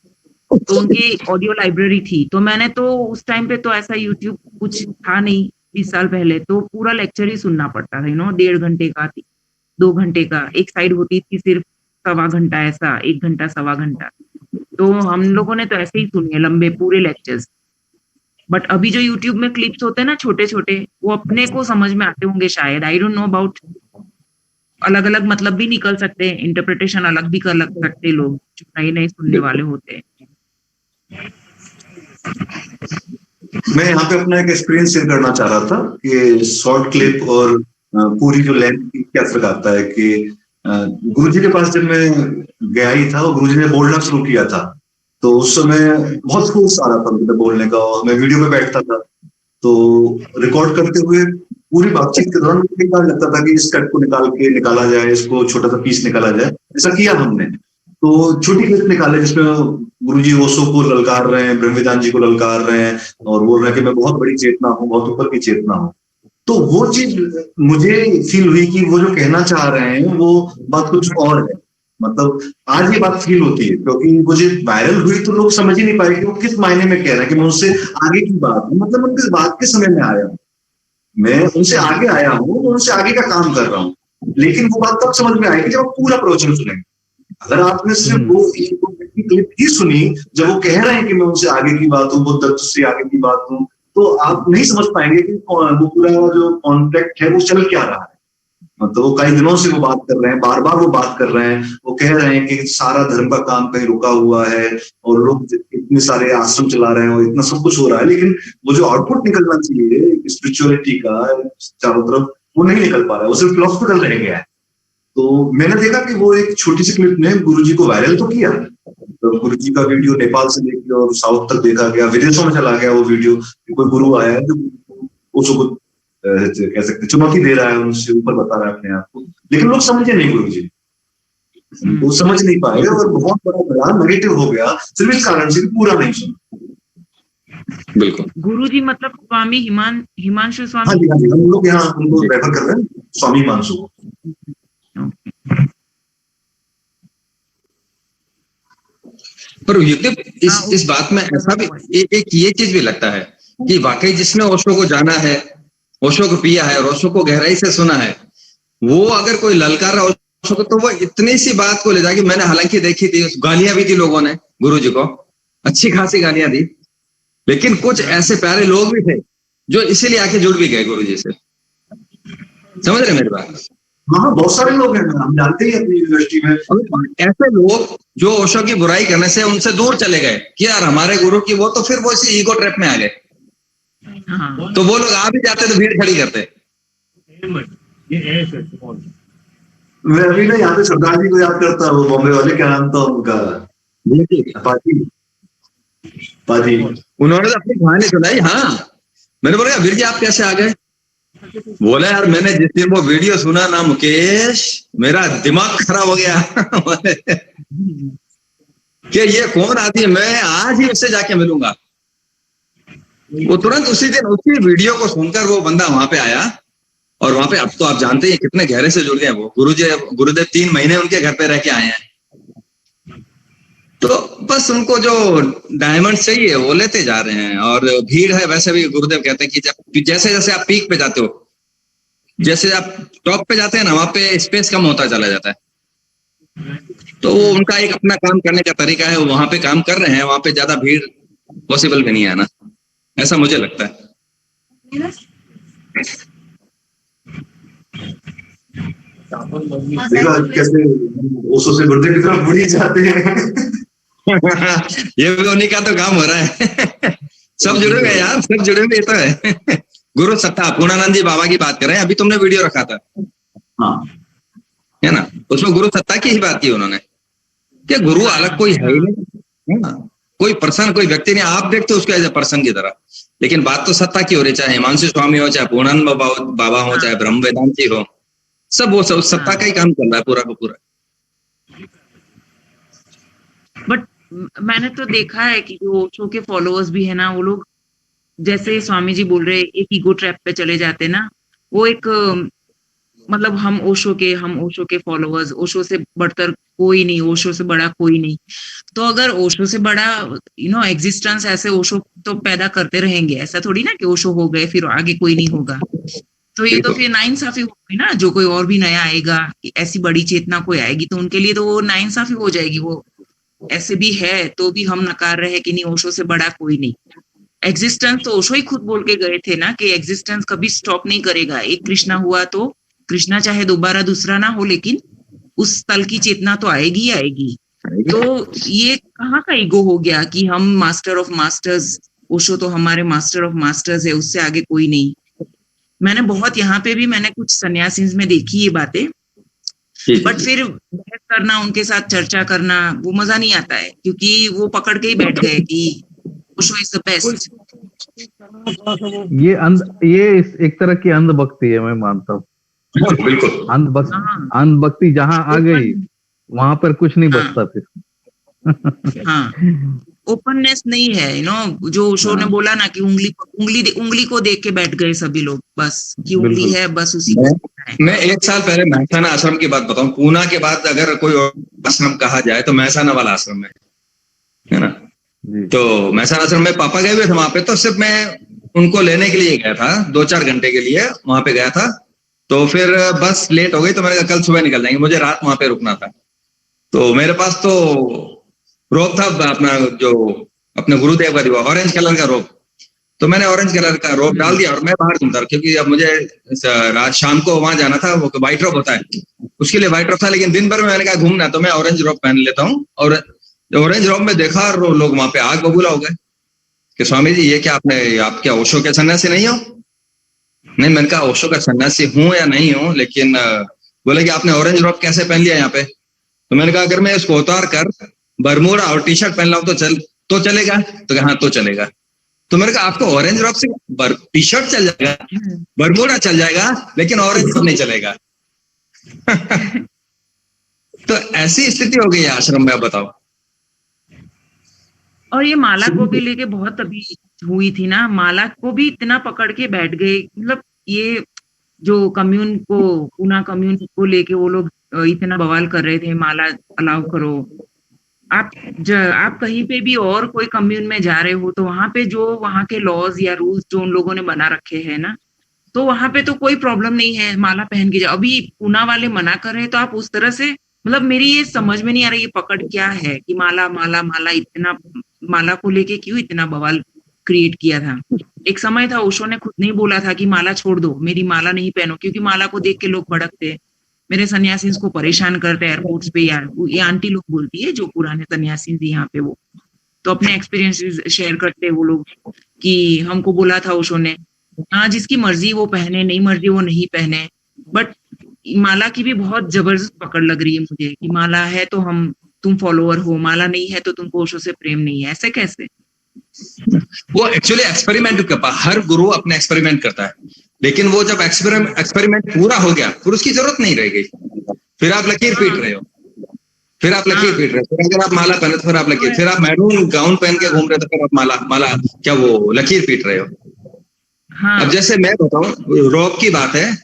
तो उनकी ऑडियो लाइब्रेरी थी। तो मैंने तो उस टाइम पे तो ऐसा यूट्यूब कुछ था नहीं 20 साल पहले, तो पूरा लेक्चर ही सुनना पड़ता था, 1.5 घंटे का, 2 घंटे का, एक साइड होती थी सिर्फ 1.25 घंटा, ऐसा 1 घंटा 1.25 घंटा। तो हम लोगों ने तो ऐसे ही सुने लंबे पूरे लेक्चर्स। बट अभी जो यूट्यूब में क्लिप्स होते हैं ना छोटे छोटे, वो अपने को समझ में आते होंगे शायद, आई डोंट नो अबाउट, अलग अलग मतलब भी निकल सकते हैं, इंटरप्रिटेशन अलग भी कर सकते हैं लोग जो नए नए सुनने वाले होते हैं। मैं यहाँ पे अपना एक एक्सपीरियंस शेयर करना चाह रहा था कि शॉर्ट क्लिप और पूरी जो लेंथ की क्या फर्क आता है। कि गुरुजी के पास जब मैं गया ही था और गुरुजी ने बोलना शुरू किया था, तो उस समय बहुत फोर्स आ रहा था मुझे बोलने का, और मैं वीडियो पे बैठता था तो रिकॉर्ड करते हुए पूरी बातचीत के दौरान मुझे बार लगता था कि इस कट को निकाला जाए, इसको छोटा सा पीस निकाला जाए। ऐसा किया हमने, तो छोटी क्लिप निकाले जिसमें गुरुजी ओशो को ललकार रहे हैं, ब्रह्म वेदांत जी को ललकार रहे हैं और बोल रहे हैं कि मैं बहुत बड़ी चेतना हूँ, बहुत ऊपर की चेतना हूँ। तो वो चीज मुझे फील हुई कि वो जो कहना चाह रहे हैं वो बात कुछ और है। मतलब आज ये बात फील होती है, क्योंकि मुझे वायरल हुई तो लोग समझ ही नहीं पाए कि वो किस मायने में कह रहे हैं कि मैं उससे आगे की बात, मतलब उनके बात के समय में आया हूँ, मैं उनसे आगे आया हूँ, उनसे आगे का काम कर रहा हूँ। लेकिन वो बात तब समझ में आएगी जब आप पूरा प्रवचन सुनेंगे। अगर आपने सिर्फ वो क्लिप ही सुनी जब वो कह रहे हैं कि मैं उनसे आगे की बात हूँ, बुद्ध से आगे की बात हूँ, तो आप नहीं समझ पाएंगे कि वो पूरा जो कॉन्ट्रैक्ट है वो चल क्या रहा है। मतलब वो कई दिनों से वो बात कर रहे हैं, बार बार वो बात कर रहे हैं, वो कह रहे हैं कि सारा धर्म का काम कहीं रुका हुआ है और लोग इतने सारे आश्रम चला रहे हैं और इतना सब कुछ हो रहा है, लेकिन वो जो आउटपुट निकलना चाहिए स्पिरिचुअलिटी का चारों तरफ, वो नहीं निकल पा रहा है, वो सिर्फ फिलोसफिकल रह गया है। तो मैंने देखा कि वो एक छोटी सी क्लिप ने गुरुजी को वायरल तो किया, तो गुरुजी का वीडियो नेपाल से लेकर और साउथ तक देखा गया, विदेशों में चला गया वो वीडियो। कोई गुरु आया है जो उसको कह सकते चुनौती दे रहा है, उनसे ऊपर बता रहा है अपने आप को, लेकिन लोग समझे नहीं गुरुजी, वो समझ नहीं पाए और बहुत बड़ा नेगेटिव हो गया सिर्फ इस कारण से कि पूरा नहीं सुना। बिल्कुल। गुरुजी मतलब स्वामी हिमांशु हाँ स्वामी। जी, हाँ जी, हम लोग यहाँ उनको रेफर कर रहे हैं स्वामी हिमांशु को। पर इस बात में ऐसा भी एक ये चीज भी लगता है कि वाकई जिसने ओशो को जाना है, ओशो को पिया है और ओशो को गहराई से सुना है, वो अगर कोई ललकार रहा ओशो को, तो वो इतनी सी बात को ले जाके, मैंने हालांकि देखी थी, गालियां भी दी लोगों ने गुरुजी को, अच्छी खासी गालियां दी, लेकिन कुछ ऐसे प्यारे लोग भी थे जो इसीलिए आके जुड़ भी गए गुरुजी से। समझ रहे मेरी बात? हाँ, बहुत सारे लोग हैं, हम जानते हैं अपनी यूनिवर्सिटी में ऐसे लोग जो ओशो की बुराई करने से उनसे दूर चले गए कि यार हमारे गुरु की वो, तो फिर वो इसी ईगो ट्रैप में आ गए। हाँ। तो वो लोग आ भी जाते तो भीड़ खड़ी करते। मैं अभी ना यहाँ पे सरदार जी को याद करता हूँ, बॉम्बे वाले, क्या नाम था उनका, पाजी। उन्होंने तो अपनी कहानी सुनाई। हाँ, मैंने बोला वीर जी आप कैसे आ गए? बोला यार मैंने जिस दिन वो वीडियो सुना ना मुकेश, मेरा दिमाग खराब हो गया कि ये कौन आदमी है, मैं आज ही उससे जाके मिलूंगा। वो तुरंत उसी दिन उसी वीडियो को सुनकर वो बंदा वहां पे आया, और वहां पे अब तो आप जानते हैं कितने गहरे से जुड़ गए वो। गुरुदेव 3 महीने उनके घर पे रह के आए हैं, तो बस उनको जो डायमंड चाहिए वो लेते जा रहे हैं। और भीड़ है, वैसे भी गुरुदेव कहते हैं कि जब जैसे जैसे आप पीक पे जाते हो, जैसे आप टॉप पे जाते हैं ना, वहां पे स्पेस कम होता चला जाता है। तो वो उनका एक अपना काम करने का तरीका है, वो वहां पे काम कर रहे हैं, वहां पे ज्यादा भीड़ पॉसिबल भी नहीं है ना, ऐसा मुझे लगता है। देखा कैसे ओशो से गुरुदेव की तरफ मुड़ ही जाते हैं ये भी उन्हीं का तो काम हो रहा है सब जुड़े हुए यार, सब जुड़े हुए तो है गुरु सत्ता पूर्णानंद जी बाबा की बात कर रहे हैं, अभी तुमने वीडियो रखा था। हाँ, है ना, उसमें गुरु सत्ता की ही बात की उन्होंने, कि गुरु अलग कोई है ही नहीं, कोई पर्सन, कोई व्यक्ति नहीं, आप देखते हो उसको एज ए पर्सन की तरह। लेकिन बात तो सत्ता की हो रही, चाहे हिमांशु स्वामी हो, चाहे पूर्णानंद बाबा हो, चाहे ब्रह्म वेदांती हो, सब वो सब सत्ता का ही काम चल रहा है पूरा का पूरा। बट मैंने तो देखा है कि जो ओशो के फॉलोअर्स भी है ना, वो लोग जैसे स्वामी जी बोल रहे एक ईगो ट्रैप पे चले जाते ना, वो एक मतलब हम ओशो के फॉलोअर्स, ओशो से बढ़कर कोई नहीं, ओशो से बड़ा कोई नहीं। तो अगर ओशो से बड़ा एग्जिस्टेंस ऐसे ओशो तो पैदा करते रहेंगे, ऐसा थोड़ी ना कि ओशो हो गए फिर आगे कोई नहीं होगा। तो ये तो फिर नाइंसाफी होगी ना, जो कोई और भी नया आएगा, ऐसी बड़ी चेतना कोई आएगी तो उनके लिए तो वो नाइंसाफी हो जाएगी। वो ऐसे भी है तो भी हम नकार रहे हैं कि नहीं, ओशो से बड़ा कोई नहीं। एग्जिस्टेंस तो ओशो ही खुद बोल के गए थे ना कि एग्जिस्टेंस कभी स्टॉप नहीं करेगा। एक कृष्णा हुआ तो कृष्णा चाहे दोबारा दूसरा ना हो, लेकिन उस तल की चेतना तो आएगी ही आएगी। तो ये कहाँ का ईगो हो गया कि हम मास्टर ऑफ मास्टर्स, ओशो तो हमारे मास्टर ऑफ मास्टर्स है, उससे आगे कोई नहीं। मैंने बहुत यहाँ पे भी मैंने कुछ सन्यासीज में देखी ये बातें, बट फिर बहस करना, उनके साथ चर्चा करना, वो मजा नहीं आता है, क्योंकि वो पकड़ के ही बैठ गए कि ओशो इज द बेस्ट। ये एक तरह की अंधभक्ति है, मैं मानता हूँ। बिल्कुल अंधभक्ति जहाँ आ गई वहां पर कुछ नहीं बचता फिर। हाँ, ओपननेस नहीं है, जो ओशो ने बोला ना कि उंगली को देख के बैठ गए सभी लोग, बस कि उंगली बिल्कुल। है, बस उसी को देखना है। मैं 1 साल पहले महसाना आश्रम की बात बताऊं, पूना के बाद अगर कोई और आश्रम कहा जाए तो महसाना वाला आश्रम है ना। जी। तो महसाना आश्रम में पापा गए हुए थे वहां पे, तो सिर्फ मैं उनको लेने के लिए गया था, 2-4 घंटे के लिए वहां पे गया था। तो फिर बस लेट हो गई, तो मैंने कहा कल सुबह निकल जाएंगे, मुझे रात वहां पे रुकना था। तो मेरे पास तो रोप था अपना, जो अपने गुरुदेव का दिया ऑरेंज कलर का रोप। तो मैंने ऑरेंज कलर का रोप डाल दिया और मैं बाहर घूमता रहा, क्योंकि अब मुझे रात शाम को वहां जाना था, वो व्हाइट रोप होता है, उसके लिए व्हाइट रोप था। लेकिन दिन भर में मैंने कहा घूमना, तो मैं ऑरेंज रोप पहन लेता हूँ। और ऑरेंज रोप में देखा और लोग वहां पे आग बबूला हो गए कि स्वामी जी ये क्या, आप क्या ओशो के सन्यासी नहीं हो? नहीं, मैंने कहा ओशो का सन्यासी हूं या नहीं हूं, लेकिन बोले कि आपने ऑरेंज रोप कैसे पहन लिया यहाँ पे? तो मैंने कहा अगर मैं इसको उतार कर बरमूडा और टी शर्ट पहन लाऊं तो चलेगा? तो कहा हाँ तो चलेगा। तो मैंने कहा आपको ऑरेंज रोप से टी शर्ट चल जाएगा, बरमूडा चल जाएगा, लेकिन ऑरेंज रोप नहीं चलेगा। तो ऐसी स्थिति हो गई है आश्रम में, आप बताओ। और ये माला को भी लेके बहुत अभी हुई थी ना, माला को भी इतना पकड़ के बैठ गए, मतलब ये जो कम्यून को, पूना कम्यून को लेके वो लोग इतना बवाल कर रहे थे, माला अलाउ करो। आप कहीं पे भी और कोई कम्यून में जा रहे हो तो वहां पे जो वहां के लॉज या रूल्स जो उन लोगों ने बना रखे हैं ना, तो वहां पे तो कोई प्रॉब्लम नहीं है, माला पहन के जाओ। अभी पूना वाले मना कर रहे हैं तो आप उस तरह से, मतलब मेरी ये समझ में नहीं आ रही ये पकड़ क्या है कि माला माला माला, इतना माला को लेके क्यों इतना बवाल क्रिएट किया था। एक समय था ओशो ने खुद नहीं बोला था कि माला छोड़ दो, मेरी माला नहीं पहनो, क्योंकि माला को देख के लोग भड़कते, मेरे सन्यासी को परेशान करते एयरपोर्ट्स पे। यार ये आंटी लोग बोलती है जो पुराने सन्यासी थी यहाँ पे, वो तो अपने एक्सपीरियंसेस शेयर करते वो लोग कि हमको बोला था ओशो ने, हाँ जिसकी मर्जी वो पहने, नहीं मर्जी वो नहीं पहने। बट माला की भी बहुत जबरदस्त पकड़ लग रही है मुझे कि माला है तो तुम फॉलोअर हो, माला नहीं है तो तुमको ओशो से प्रेम नहीं है, ऐसे कैसे? वो एक्चुअली एक्सपेरिमेंट करता, हर गुरु अपने एक्सपेरिमेंट करता है, लेकिन वो जब एक्सपेरिमेंट पूरा हो गया फिर उसकी जरूरत नहीं रह गई, फिर आप लकीर पीट रहे हो, फिर आप अगर आप माला पहने तो फिर आप लकीर, फिर आप मैरून गाउन पहन के घूम रहे हो तो फिर आप माला क्या वो लकीर पीट रहे हो। हाँ। अब जैसे मैं बताऊं, रोप की बात है,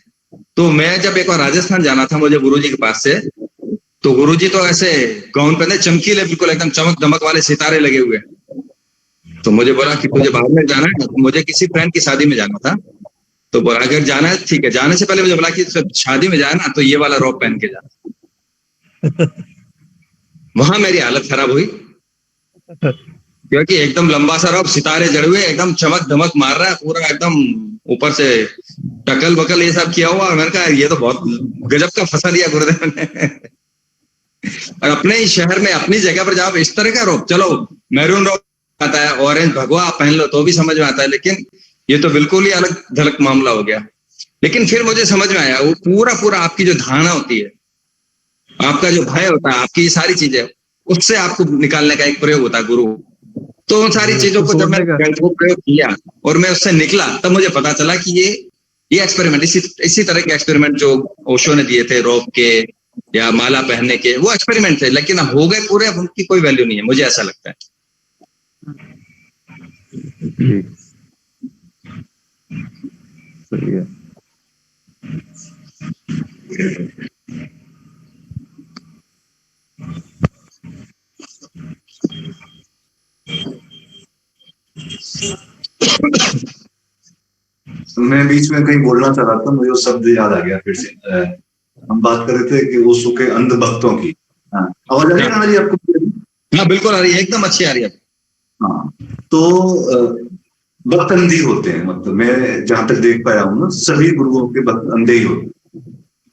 तो मैं जब एक बार राजस्थान जाना था मुझे गुरुजी के पास से, तो गुरुजी तो ऐसे गाउन पहने, चमकीले, बिल्कुल एकदम चमक दमक वाले सितारे लगे हुए। तो मुझे बोला कि तुझे बाहर में जाना है, तो मुझे किसी फ्रेंड की शादी में जाना था। तो बोला अगर जाना है ठीक है, जाने से पहले मुझे बोला कि शादी में जाए ना तो ये वाला रोप पहन के जाना। वहां मेरी हालत खराब हुई, क्योंकि एकदम लंबा सा रोप, सितारे जड़े हुए, एकदम चमक धमक मार रहा है पूरा, एकदम ऊपर से टकल बकल ये सब किया हुआ। मैंने कहा ये तो बहुत गजब का फंसा दिया गुरुदेव ने। और अपने ही शहर में अपनी जगह पर जाओ इस तरह का रोप, चलो मैरून रोप आता है, ऑरेंज भगवा आप पहन लो तो भी समझ में आता है, लेकिन ये तो बिल्कुल ही अलग धलक मामला हो गया। लेकिन फिर मुझे समझ में आया वो पूरा आपकी जो धारणा होती है, आपका जो भय होता है, आपकी ये सारी चीजें, उससे आपको निकालने का एक प्रयोग होता है गुरु। तो उन सारी चीजों को जब मैंने प्रयोग किया और मैं उससे निकला, तब मुझे पता चला कि ये एक्सपेरिमेंट, इसी तरह के एक्सपेरिमेंट जो ओशो ने दिए थे रोप के या माला पहनने के, वो एक्सपेरिमेंट थे, लेकिन हो गए पूरे, अब उनकी कोई वैल्यू नहीं है, मुझे ऐसा लगता है। सही है। मैं बीच में कहीं बोलना चाह रहा था, मुझे वो शब्द याद आ गया फिर से। हम बात कर रहे थे कि वो सुखे अंध भक्तों की। हाँ, आवाज आ रही है ना जी आपको? हाँ बिल्कुल आ रही है, एकदम अच्छी आ रही है। हाँ, तो भक्त अंधी होते हैं, मतलब मैं जहां तक देख पाया हूँ ना, सभी गुरुओं के भक्त अंधे ही होते हैं,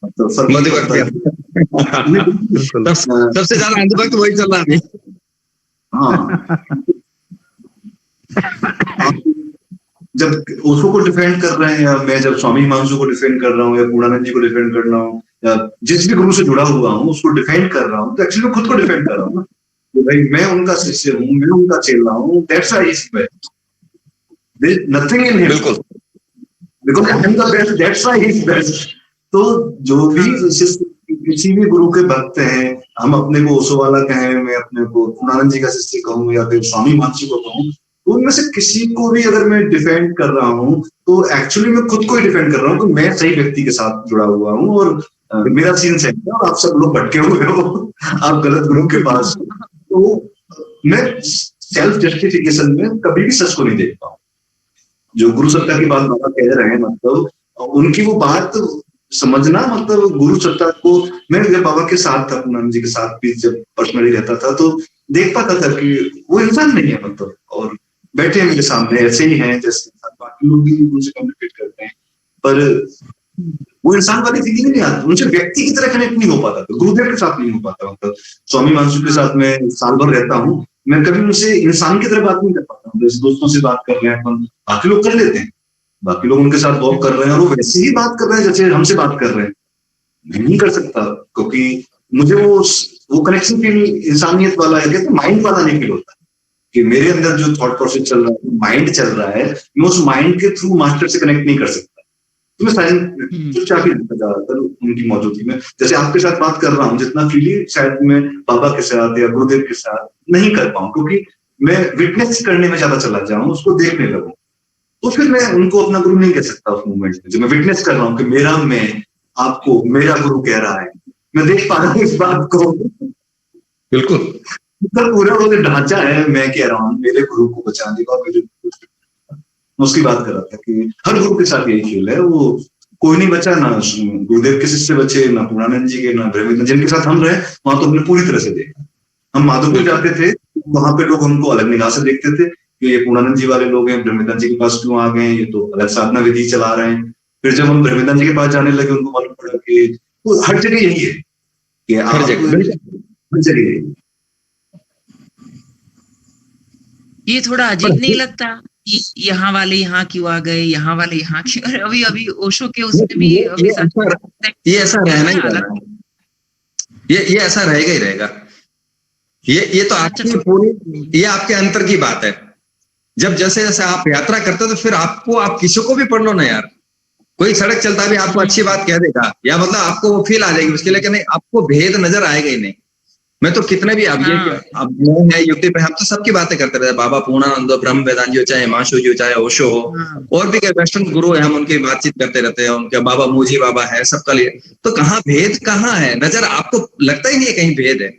मतलब सबसे ज्यादा अंधभक्त वही चल रहा है। हाँ, जब ओशो को डिफेंड कर रहे हैं, या मैं जब स्वामी हिमांशु को डिफेंड कर रहा हूँ, या पूर्णानंद जी को डिफेंड कर रहा हूँ, या जिस भी गुरु से जुड़ा हुआ हूँ उसको डिफेंड कर रहा हूँ, तो एक्चुअली मैं खुद को डिफेंड कर रहा हूँ ना, तो भाई मैं उनका शिष्य हूँ, मैं उनका चेला हूँ, that's why he is best, there is nothing in him, बिल्कुल, because I am the best, that's why he is best. तो जो भी शिष्य किसी भी गुरु के भक्त हैं, हम अपने को ओशो वाला कहें, मैं अपने को पूर्णानंद जी का शिष्य कहूँ या फिर स्वामी मानसू को कहूँ, तो उनमें से किसी को भी अगर मैं डिफेंड कर रहा हूँ तो एक्चुअली मैं खुद को ही डिफेंड कर रहा हूँ कि मैं सही व्यक्ति के साथ जुड़ा हुआ हूँ और मेरा सीन सही है और आप सब लोग भटके हुए हो, आप गलत गुरु के पास हो। तो मैं सेल्फ जस्टिफिकेशन में कभी भी सच को नहीं देखता हूँ। जो गुरु सत्ता की बात बाबा कह रहे हैं, मतलब उनकी वो बात समझना, मतलब गुरु सत्ता को मैं जब बाबा के साथ था, पूर्णानंद जी के साथ भी जब पर्सनली रहता था तो देख पाता था कि वो इंसान नहीं है, मतलब और बैठे हैं मेरे सामने ऐसे ही हैं जैसे बाकी लोग भी उनसे कम्युनिकेट करते हैं, पर वो इंसान वाली फीलिंग नहीं आती, उनसे व्यक्ति की तरह कनेक्ट नहीं हो पाता था, गुरुदेव के साथ नहीं हो पाता। मतलब स्वामी मानसू के साथ मैं साल भर रहता हूँ, मैं कभी उनसे इंसान की तरह बात नहीं कर पाता हूँ। जैसे दोस्तों से बात कर रहे हैं अपन, बाकी लोग कर लेते हैं, बाकी लोग उनके साथ वॉक कर रहे हैं और वो वैसे ही बात कर रहे हैं जैसे हमसे बात कर रहे हैं। मैं नहीं कर सकता क्योंकि मुझे वो कनेक्शन फील इंसानियत वाला है, तो माइंड वाला नहीं फील होता कि मेरे अंदर जो थॉट प्रोसेस चल रहा है, माइंड चल रहा है, मैं उस माइंड के थ्रू मास्टर से कनेक्ट नहीं कर सकता। तो मैं साइलेंट चुपचाप ही रहता ज्यादातर उनकी मौजूदगी में। जैसे आपके साथ बात कर रहा हूँ, जितना फ्रीली शायद मैं बाबा के साथ या गुरुदेव के साथ नहीं कर पाऊँ, क्योंकि मैं विटनेस करने में ज्यादा चला जाऊँ, उसको देखने लगूं, तो फिर मैं उनको अपना गुरु नहीं कह सकता उस मोमेंट में। जो मैं विटनेस कर रहा हूँ कि मेरा मैं आपको मेरा गुरु कह रहा है, मैं देख पा रहा हूँ इस बात को। बिल्कुल पूरा वो ढांचा है, मैं कह रहा हूँ मेरे गुरु को बचाने का, मेरे उसकी बात कर रहा था कि हर गुरु के साथ यही खेल है, वो कोई नहीं बचा, ना गुरुदेव के शिष्य बचे, ना पूर्णानंद जी के, ना ब्रह्म, जिनके साथ हम रहे वहां तो हमने पूरी तरह से देखा। हम माधोपुर जाते थे, वहां पे लोग हमको अलग निगाह से देखते थे कि ये पूर्णानंद जी वाले लोग हैं, ब्रह्मदान जी के पास क्यों आ गए, ये तो अलग साधना विधि चला रहे हैं। फिर जब हम ब्रह्मदान जी के पास जाने लगे, उनको मालूम पड़ा कि तो हर जगह यही है कि हर जगह ये थोड़ा अजीब नहीं लगता कि यहाँ वाले यहाँ क्यों आ गए, यहाँ वाले यहाँ क्यों? अभी अभी ओशो के उसमें भी ये ऐसा रहना ही रहना है, ये ऐसा रहेगा ही रहेगा। ये तो आपकी पूरी, ये आपके अंतर की बात है। जब जैसे जैसे आप यात्रा करते हो तो फिर आपको, आप किसी को भी पढ़ लो ना यार, कोई सड़क चलता भी आपको अच्छी बात कह देगा, या मतलब आपको वो फील आ जाएगी उसके, लेकिन नहीं आपको भेद नजर आएगा ही नहीं। मैं तो कितने भी अब ये अब है यूट्यूब पे हम तो सबकी बातें करते रहते, बाबा पूर्णानंद हो, ब्रह्म वेदांत जी हो, चाहे हिमांशु जी हो, चाहे ओशो हो, और भी कई वेस्टर्न गुरु है, हम उनकी बातचीत करते रहते हैं, उनके बाबा मूजी बाबा है, सबका लिए। तो कहाँ भेद कहाँ है, नजर आपको लगता ही नहीं है कहीं भेद है।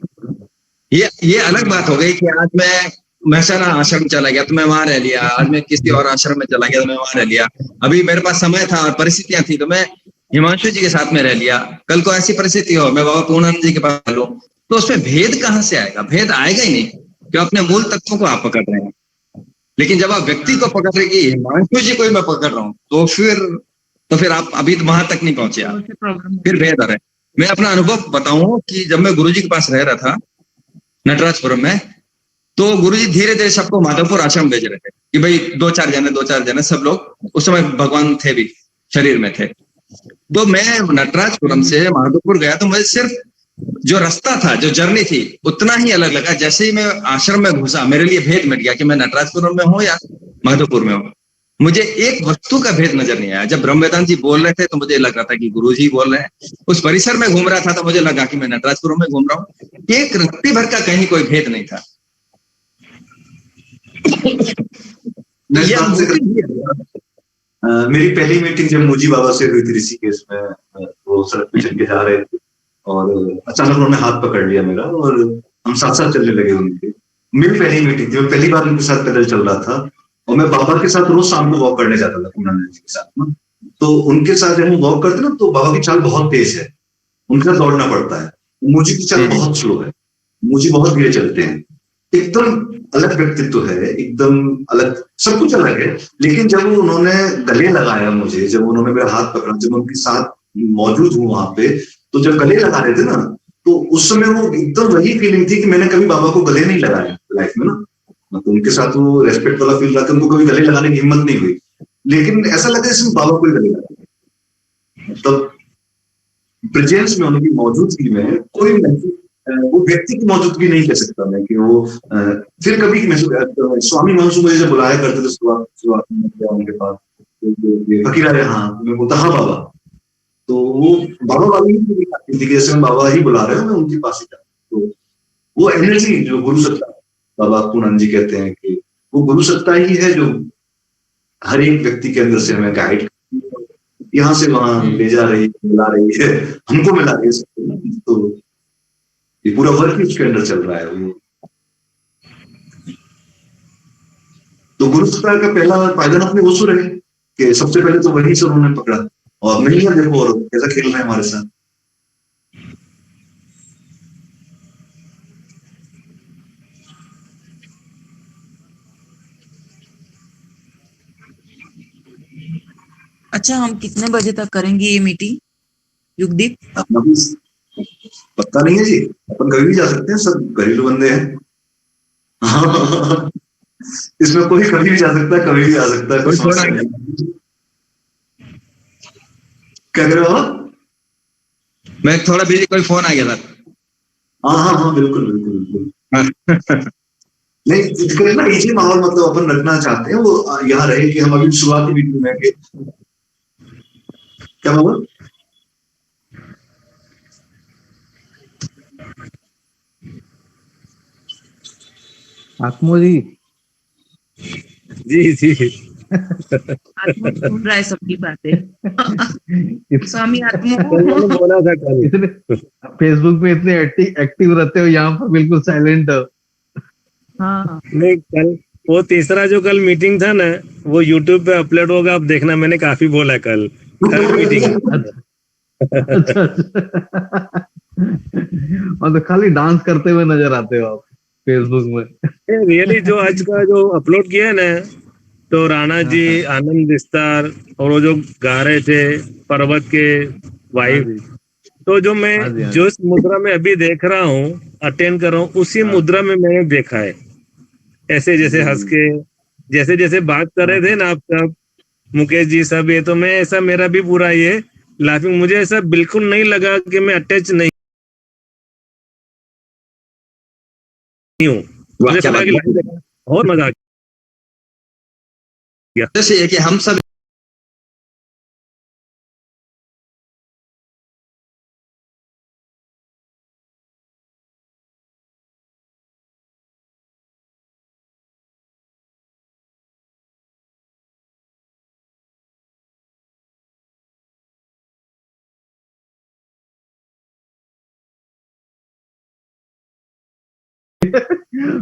ये अलग बात हो गई कि आज मैं महसाना आश्रम चला गया तो मैं वहां रह लिया, आज मैं किसी और आश्रम में चला गया तो मैं वहां रह लिया, अभी मेरे पास समय था और परिस्थितियां थी तो मैं हिमांशु जी के साथ में रह लिया, कल को ऐसी परिस्थिति हो मैं बाबा पूर्णानंद जी के पास लूं, तो उसमें भेद कहाँ से आएगा? भेद आएगा ही नहीं, क्यों अपने मूल तत्वों को आप पकड़ रहे हैं। लेकिन जब आप व्यक्ति को पकड़ रहे कि हिमांशु जी को ही मैं पकड़ रहा हूँ, तो फिर आप अभी वहां तक नहीं पहुंचे आप, फिर भेद आ रहा है। मैं अपना अनुभव बताऊं कि जब मैं गुरुजी के पास रह रहा था नटराजपुरम में, तो गुरुजी धीरे धीरे सबको माधवपुर आश्रम भेज रहे थे कि भाई दो चार जने सब लोग, उस समय भगवान थे भी, शरीर में थे। तो मैं नटराजपुरम से माधवपुर गया तो मुझे सिर्फ जो रास्ता था, जो जर्नी थी, उतना ही अलग लगा। जैसे ही मैं आश्रम में घुसा मेरे लिए भेद मिट गया कि मैं नटराजपुरम में हूँ या माधवपुर में हूँ। मुझे एक वस्तु का भेद नजर नहीं आया। जब ब्रह्म वेदांत जी बोल रहे थे तो मुझे लग रहा था कि गुरुजी बोल रहे हैं, उस परिसर में घूम रहा था तो मुझे लगा कि मैं नटराजपुरम में घूम रहा हूँ। एक रत्ती भर का कहीं कोई भेद नहीं था। मेरी पहली मीटिंग जब मूजी बाबा से हुई थी ऋषिकेश में, वो सड़क पे चल के जा रहे थे और अचानक उन्होंने हाथ पकड़ लिया मेरा और हम साथ साथ चलने लगे उनके। मेरी पहली मीटिंग थी, मैं पहली बार उनके साथ पैदल चल रहा था और मैं बाबा के साथ रोज शाम को वॉक करने जाता था पूर्णानंद जी के साथ ना। तो उनके साथ जब हम वॉक करते ना तो बाबा की चाल बहुत तेज है, उनके साथ दौड़ना पड़ता है। मूजी की चाल बहुत स्लो है, मूजी बहुत धीरे चलते हैं। एकदम अलग व्यक्तित्व है, एकदम अलग, सब कुछ अलग है। लेकिन जब उन्होंने गले लगाया मुझे, जब उन्होंने मेरा हाथ पकड़ा, जब उनके साथ मौजूद हूँ वहां पे, तो जब गले लगा रहे थे ना, तो उस समय वो एकदम वही फीलिंग थी कि मैंने कभी बाबा को गले नहीं लगाया लाइफ में ना। मतलब उनके साथ वो रेस्पेक्ट वाला फील रहा था, उनको कभी गले लगाने की हिम्मत नहीं हुई, लेकिन ऐसा लगा जैसे बाबा को ही गले लगा। मतलब प्रेजेंस में, उनकी मौजूदगी में कोई वो व्यक्ति की मौजूदगी नहीं कह सकता मैं कि वो फिर कभी स्वामी मानसू मुझे जब बुलाया करते थे शुरुआत में उनके पास, फकीर आए, हाँ, मैं बोलता हाँ बाबा, तो वो बाबा वाली ही थी कि जैसे मैं बाबा ही बुला रहे हो, मैं उनके पास ही था। वो एनर्जी जो गुरु सत्ता, बाबा पूर्णानंद जी कहते हैं कि वो गुरु सत्ता ही है जो हर एक व्यक्ति के अंदर से हमें गाइड यहाँ से वहां ले जा रही है, मिला रही है, हमको मिला रही है सबको। तो ये पूरा वर्क ही उसके अंदर चल रहा है। वो तो गुरु सत्ता का पहला पायदान अपने वो सुर है कि सबसे पहले तो वही से उन्होंने पकड़ा, और नहीं है देखो और कैसा खेल रहे हैं हमारे साथ। अच्छा, हम कितने बजे तक करेंगे ये मीटिंग युगदीप? अपना भी पक्का नहीं है जी, अपन कभी भी जा सकते हैं, सब घरेलू बंदे हैं। हाँ, इसमें कोई कभी भी जा सकता है, कभी भी आ सकता है, कोई समस्या नहीं। क्या कर रहे हो आप? मैं थोड़ा बिजी, कोई फोन आ गया था। हाँ हाँ हाँ, बिल्कुल बिल्कुल बिल्कुल। नहीं, इसका ना इसी माहौल मतलब अपन रखना चाहते हैं, वो यहाँ रहे कि हम अभी शुरुआती मीटिंग में के क्या बाबा? आत्मो जी जी जी। आत्मा सुन रहा है सबकी बातें। स्वामी आत्मा मैंने बोला था कल। इतने फेसबुक पे इतने एक्टिव रहते हो, यहाँ पर बिल्कुल साइलेंट हो। हाँ, नहीं, कल वो तीसरा जो कल मीटिंग था ना, वो यूट्यूब पे अपलोड होगा, आप देखना। मैंने काफी बोला कल, थर्ड मीटिंग। अच्छा अच्छा। और तो खाली डांस करते हुए नजर आते हो आप फेसबुक में। रियली जो आज का जो अपलोड किया है ना, तो राणा जी, आनंद विस्तार, और वो जो गा रहे थे पर्वत के वाइफ, तो जो मैं हाँ जी, हाँ जी। जिस मुद्रा में अभी देख रहा हूँ, अटेंड कर रहा हूँ, उसी मुद्रा में मैंने देखा है। ऐसे जैसे हंस के, जैसे जैसे बात कर रहे थे ना आप सब, मुकेश जी सब, ये तो मैं ऐसा, मेरा भी पूरा ये लाफिंग, मुझे ऐसा बिल्कुल नहीं लगा कि मैं अटैच नहीं हूँ। वाह, मुझे क्या लगा बात कि लाइव देखा, बहुत मजा आ गया। जैसे है कि हम सब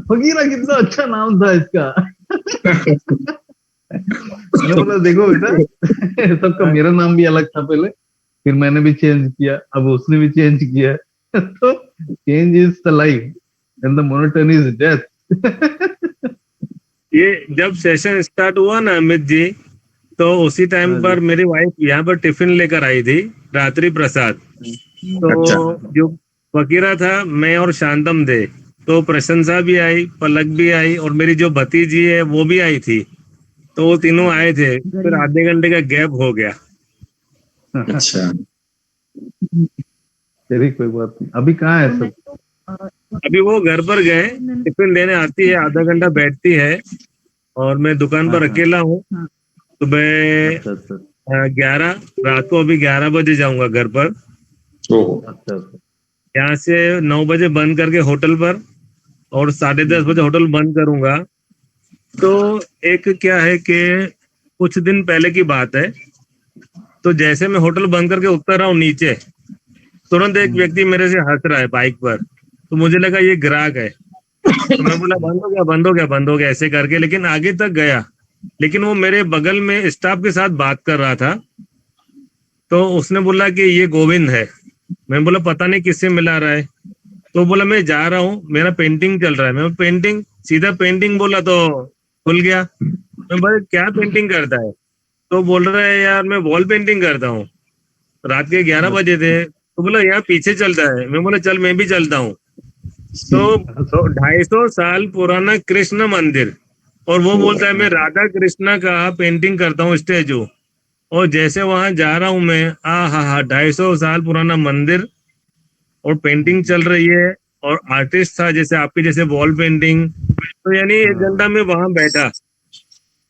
फकीरा कितना अच्छा नाम था इसका। मैंने बोला देखो बेटा, सबका मेरा नाम भी अलग था पहले, फिर मैंने भी चेंज किया, अब उसने भी चेंज किया। तो change is the life and the monotony is death. ये जब सेशन स्टार्ट हुआ ना अमित जी, तो उसी टाइम पर मेरी वाइफ यहाँ पर टिफिन लेकर आई थी, रात्रि प्रसाद। तो जो फकीरा था, मैं और शांतम थे, तो प्रशंसा भी आई, पलक भी आई, और मेरी जो भतीजी है वो भी आई थी। तो वो तीनों आए थे, फिर आधे घंटे का गैप हो गया। अच्छा, चलिए कोई बात नहीं। अभी कहाँ है सब? अभी वो घर पर गए, टिफिन लेने आती है, आधा घंटा बैठती है, और मैं दुकान पर अकेला हूँ। सुबह अच्छा अच्छा 11, रात को अभी 11 बजे जाऊंगा घर पर। अच्छा अच्छा। यहाँ से 9 बजे बंद करके होटल पर, और 10:30 बजे होटल बंद करूंगा। तो एक क्या है कि कुछ दिन पहले की बात है, तो जैसे मैं होटल बंद करके उतर रहा हूँ नीचे, तुरंत एक व्यक्ति मेरे से हंस रहा है बाइक पर। तो मुझे लगा ये ग्राहक है, तो मैं बोला बंद हो गया, बंद हो गया, बंद हो गया, ऐसे करके, लेकिन आगे तक गया। लेकिन वो मेरे बगल में स्टाफ के साथ बात कर रहा था, तो उसने बोला कि ये गोविंद है। मैं बोला पता नहीं किससे मिला रहा है। तो बोला मैं जा रहा हूँ, मेरा पेंटिंग चल रहा है। मैं पेंटिंग, सीधा पेंटिंग बोला तो खुल गया। मैं बोला क्या पेंटिंग करता है? तो बोल रहा है यार मैं वॉल पेंटिंग करता हूँ। रात के 11 बजे थे। तो बोला यहाँ पीछे चलता है। मैं बोला चल मैं भी चलता हूँ। तो 250 साल पुराना कृष्ण मंदिर, और वो बोलता है मैं राधा कृष्णा का पेंटिंग करता हूँ स्टेचू। और जैसे वहां जा रहा हूँ मैं, हा 250 साल पुराना मंदिर और पेंटिंग चल रही है, और आर्टिस्ट था जैसे आपके जैसे वॉल पेंटिंग। तो यानी 1 घंटा में वहां बैठा।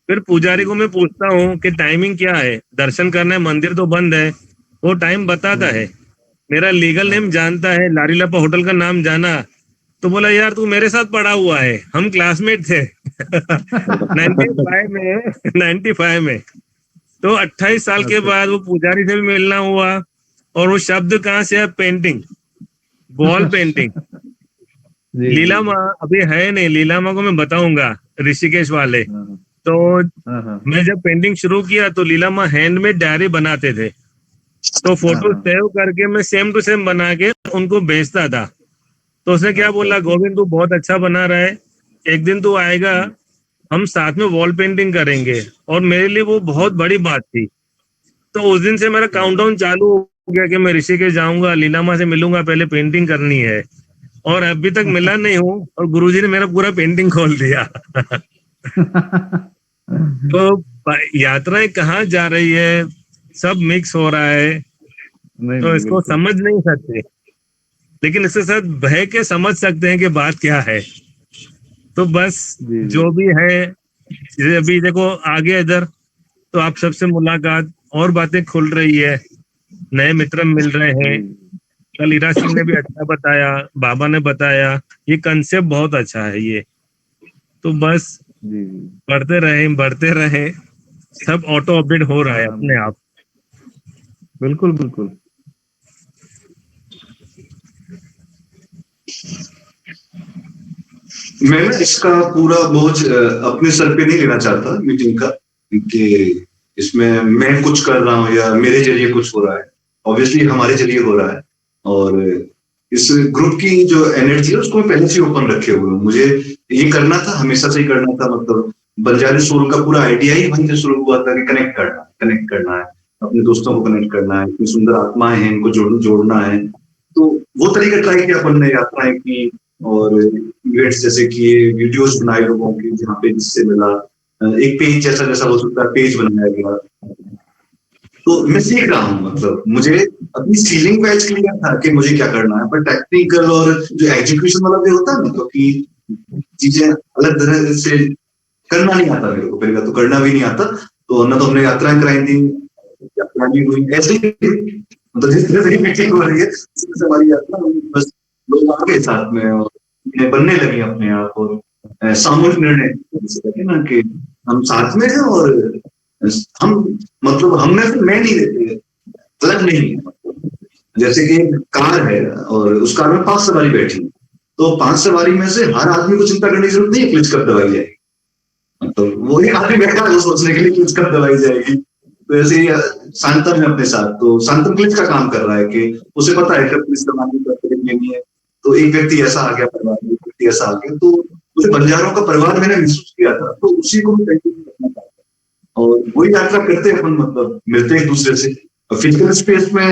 फिर पुजारी को मैं पूछता हूँ कि टाइमिंग क्या है, दर्शन करना है, मंदिर तो बंद है। वो टाइम बताता है, मेरा लीगल नेम जानता है, लारी लप्पा होटल का नाम जाना। तो बोला यार तू मेरे साथ पढ़ा हुआ है, हम क्लासमेट थे 95 में। तो 28 साल के बाद वो पुजारी से भी मिलना हुआ, और वो शब्द कहाँ से है, पेंटिंग, वॉल पेंटिंग। जी, लीला माँ अभी है नहीं, लीला माँ को मैं बताऊंगा, ऋषिकेश वाले। हाँ, तो हाँ, हाँ, मैं जब पेंटिंग शुरू किया तो लीला माँ हैंडमेड डायरी बनाते थे, तो फोटो हाँ। सेव करके मैं सेम टू सेम बना के उनको भेजता था। तो उसने क्या बोला, गोविंद तू बहुत अच्छा बना रहा है, एक दिन तू आएगा, हम साथ में वॉल पेंटिंग करेंगे। और मेरे लिए वो बहुत बड़ी बात थी। तो उस दिन से मेरा काउंटडाउन चालू हो गया कि मैं ऋषिकेश जाऊंगा, लीला माँ से मिलूंगा, पहले पेंटिंग करनी है। और अभी तक मिला नहीं हूँ, और गुरुजी ने मेरा पूरा पेंटिंग खोल दिया तो यात्राएं कहाँ जा रही है, सब मिक्स हो रहा है, नहीं तो नहीं इसको बिल्कुल। समझ नहीं सकते, लेकिन इसके साथ बह के समझ सकते हैं कि बात क्या है। तो बस जी जी जो भी है, जैसे अभी देखो आगे इधर, तो आप सबसे मुलाकात और बातें खुल रही है, नए मित्र मिल रहे हैं। जी कल ईरा सिंह ने भी अच्छा बताया, बाबा ने बताया, ये कंसेप्ट बहुत अच्छा है ये। तो बस जी जी। बढ़ते रहें, सब ऑटो अपडेट हो रहा है हाँ अपने आप। बिल्कुल बिल्कुल। मैं ना इसका पूरा बोझ अपने सर पे नहीं लेना चाहता मीटिंग का, कि इसमें मैं कुछ कर रहा हूँ या मेरे जरिए कुछ हो रहा है। ऑब्वियसली हमारे जरिए हो रहा है, और इस ग्रुप की जो एनर्जी है उसको मैं पहले से ओपन रखे हुए हूँ। मुझे ये करना था, हमेशा से ही करना था। मतलब बंजारी सोल का पूरा आइडिया ही वहीं से शुरू हुआ था कि कनेक्ट करना है, अपने दोस्तों को कनेक्ट करना है, इतनी सुंदर आत्माएं हैं, इनको जोड़ना है। तो वो तरीका ट्राई किया अपन ने, यात्राएं की, और इवेंट्स जैसे किए, वीडियोस बनाए लोगों की जहाँ पे जिससे मिला, एक पेज जैसा जैसा हो सकता है पेज बनाया गया। तो मैं सीख रहा हूँ, मतलब मुझे अपनी सीलिंग पे क्लियर था कि मुझे क्या करना है, पर टेक्निकल और जो एग्जीक्यूशन वाला भी होता है, मतलब कि चीजें अलग तरह से करना नहीं आता मेरे को, पहले तो करना भी नहीं आता। तो ना तो हमने यात्राएं कराई थी, यात्रा भी हुई ऐसे ही, मतलब जिस तरह से मीटिंग हो रही है उस तरह से हमारी यात्रा हुई। बस लोग आ गए साथ में और चीजें बनने लगी अपने आप, और सामूहिक निर्णय जिसे कहते हैं ना कि हम साथ में हैं, और हम, मतलब हम में से मैं नहीं लेते, अलग नहीं है। मतलब जैसे कि एक कार है और उस कार में 5 सवारी बैठी है, तो 5 सवारी में से हर आदमी को चिंता करने की जरूरत नहीं है क्लिच कब दबाई जाएगी। मतलब वो एक आदमी बैठा है वो सोचने के लिए क्लिच कब दबाई जाएगी। तो ऐसे ही शांतम है अपने साथ, तो शांतम क्लिच का काम कर रहा है कि उसे पता है कब क्लिच दबानी लेनी है। तो एक व्यक्ति ऐसा आ गया परिवार में, एक व्यक्ति ऐसा आ गया, तो उसे बंजारों का परिवार मैंने महसूस किया था, तो उसी को मैं कंटिन्यू रखना चाहता हूँ। और वही यात्रा करते हैं अपन, मतलब मिलते हैं एक दूसरे से। फिजिकल स्पेस में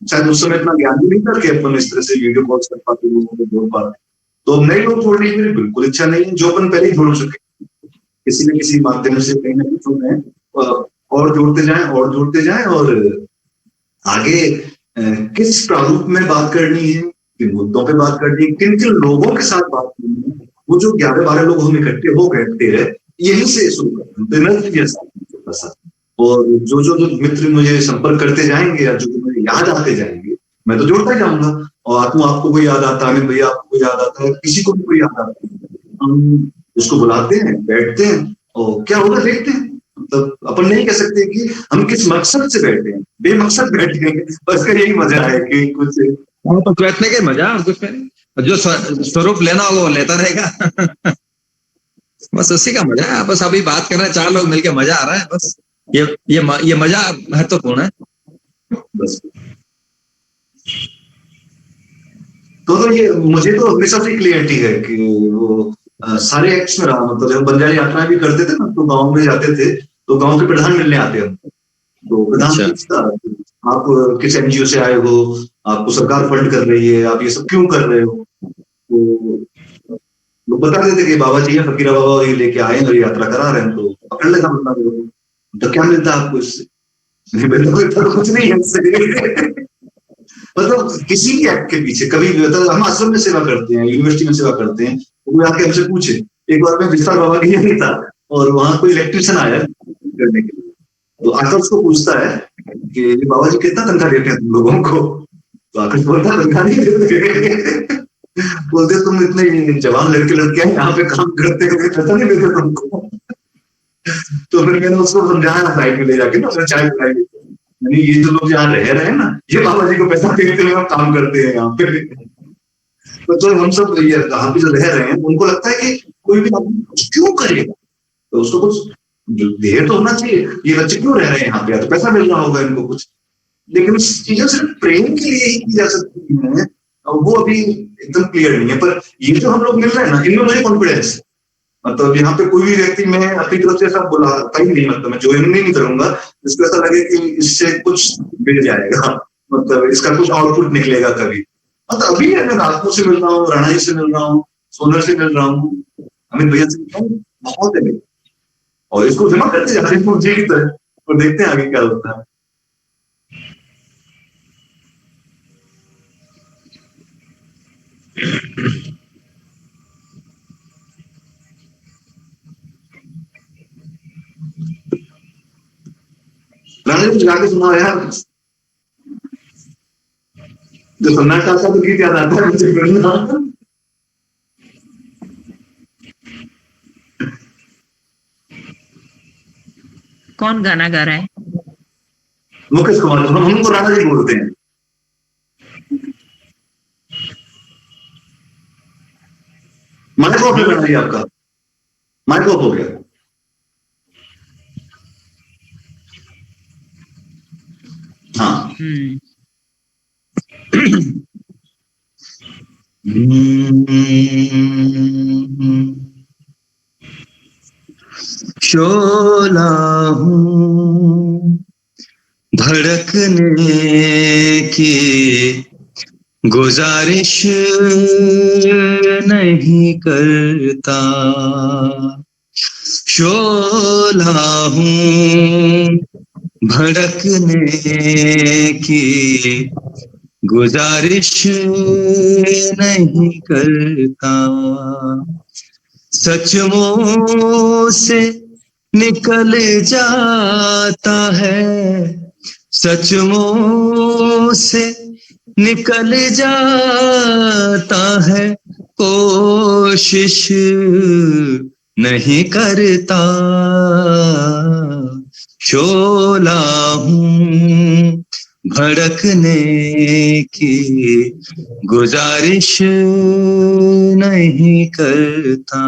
शायद उस समय इतना ज्ञान भी नहीं था कि अपन इस तरह से वीडियो कॉल्स कर पाते, लोगों को जोड़ पाते। तो नए लोग जोड़ने की मेरी बिल्कुल इच्छा नहीं है, जो अपन पहले ही जोड़ चुके किसी न किसी माध्यम से कहीं ना कहीं जुड़ रहे हैं, और जोड़ते जाएं, और आगे किस प्रारूप में बात करनी है, किन मुद्दों पे बात करनी है, किन किन लोगों के साथ बात करनी है, वो जो 11-12 लोग हम इकट्ठे हो गए यही से शुरू करते हैं। और जो मित्र मुझे संपर्क करते जाएंगे या जो मुझे याद आते जाएंगे, मैं तो जोड़ता ही जाऊंगा। और आपको कोई याद आता है, अमित भैया आपको कोई याद आता है, किसी को भी कोई याद आता है, हम उसको बुलाते हैं, बैठते हैं, और क्या होगा देखते हैं। मतलब अपन नहीं कह सकते कि हम किस मकसद से बैठे हैं, बेमकसद बैठे हैं, बस का यही मजा है कि कुछ तो बैठने के मजा और कुछ नहीं, जो स्वरूप लेना होगा वो लेता रहेगा बस उसी का मजा है। बस अभी बात कर रहे हैं 4 लोग मिलके, मजा आ रहा है। बस ये मजा महत्वपूर्ण है। बस। तो ये मुझे तो हमेशा से क्लियरिटी है कि वो सारे एक्ट्स में रहा। मतलब जब बंजारी यात्राएं भी करते थे ना, तो गांव में जाते थे, तो गांव के प्रधान मिलने आते हैं। तो प्रधान पूछता, आप किस एनजीओ से आए हो, आपको सरकार फंड कर रही है, आप ये सब क्यों कर रहे हो। तो लोग बता देते कि बाबा जी है, फकीरा बाबा ये लेके आए और यात्रा करा रहे हैं। तो पकड़ लेगा बंदा, तो क्या मिलता है आपको इससे। तो कुछ नहीं है इससे मतलब किसी भी एक्ट के पीछे कभी भी, मतलब हम आश्रम में सेवा करते हैं, यूनिवर्सिटी में सेवा करते हैं, तो कोई आके हमसे पूछे, एक बार मैं विस्तार बाबा के लिए था, और वहां कोई इलेक्ट्रिशियन आया करने के लिए, तो आकर उसको पूछता है कि बाबा जी कितना तनख्वाह देते हैं तुम लोगों को। तो आकर बोलता तनख्वाह नहीं देते बोलते तुम इतने जवान लड़के लड़कियां यहाँ पे काम करते हुए पता नहीं देते तुमको। तो फिर मैंने उसको समझाया साइड में ले जाके ना, चाय पिलाई, यानी ये जो लोग यहाँ रह रहे हैं ना, ये बाबा जी को पैसा देते हुए काम करते हैं यहाँ पे। तो हम सब यहाँ पे जो रह रहे हैं उनको लगता है कि कोई भी आदमी कुछ क्यों करेगा, तो उसको कुछ ध्येय तो होना चाहिए, ये बच्चे क्यों रह रहे हैं यहाँ पे, तो पैसा मिल रहा होगा इनको कुछ। लेकिन उस चीजें सिर्फ प्रेम के लिए ही की जा सकती है, और वो अभी एकदम क्लियर नहीं है। पर ये जो हम लोग मिल रहे हैं ना, इनमें मुझे कॉन्फिडेंस है। मतलब यहाँ पे कोई भी व्यक्ति मैं अपनी तरफ से ऐसा बुलाता ही नहीं, मतलब मैं ज्वाइन नहीं करूंगा जिसको ऐसा लगे कि इससे कुछ मिल जाएगा, मतलब इसका कुछ आउटपुट निकलेगा कभी। मतलब अभी मैं नागपुर से मिल रहा हूँ, राणा जी से मिल रहा हूँ, सोनर से मिल रहा हूँ, अमित भैया से मिल रहा हूँ, बहुत है, और इसको जमा करते जा रहे हैं मुझे की तरह, और देखते हैं आगे क्या होता है। राणा जी जाके सुना यार, जो सन्नाटा का तो गीत याद आता है मुझे फिर। कौन गाना गा रहा है? मुकेश कुमार, हम उनको राणा जी बोलते हैं। माइक ऑफ है राणा जी आपका, माइक ऑफ हो गया। हाँ। शोला हूँ भड़कने की गुजारिश नहीं करता, शोला हूँ भड़कने की गुजारिश नहीं करता, सचमुच से निकल जाता है, सचमुच से निकल जाता है, कोशिश नहीं करता, शोला हूँ भड़कने की गुजारिश नहीं करता,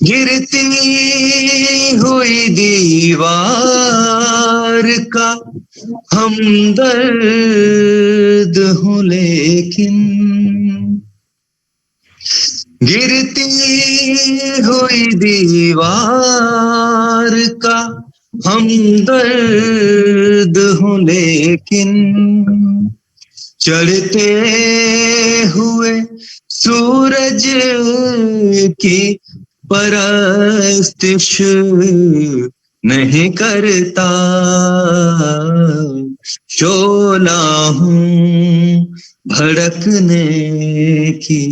गिरती हुई दीवार का हमदर्द हूँ लेकिन, गिरती हुई दीवार का हमदर्द हूँ लेकिन, चढ़ते हुए सूरज की परस्तिश नहीं करता, शोला हूँ भड़कने की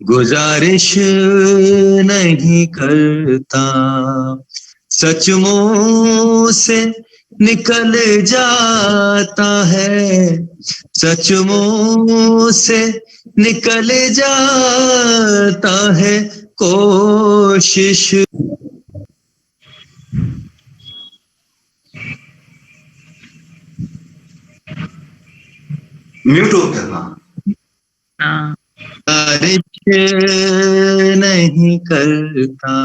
गुजारिश नहीं करता, सचमुच से निकल जाता है, सचमुच से निकल जाता है, कोशिश। म्यूट हो गया। हाँ, बारिश नहीं करता।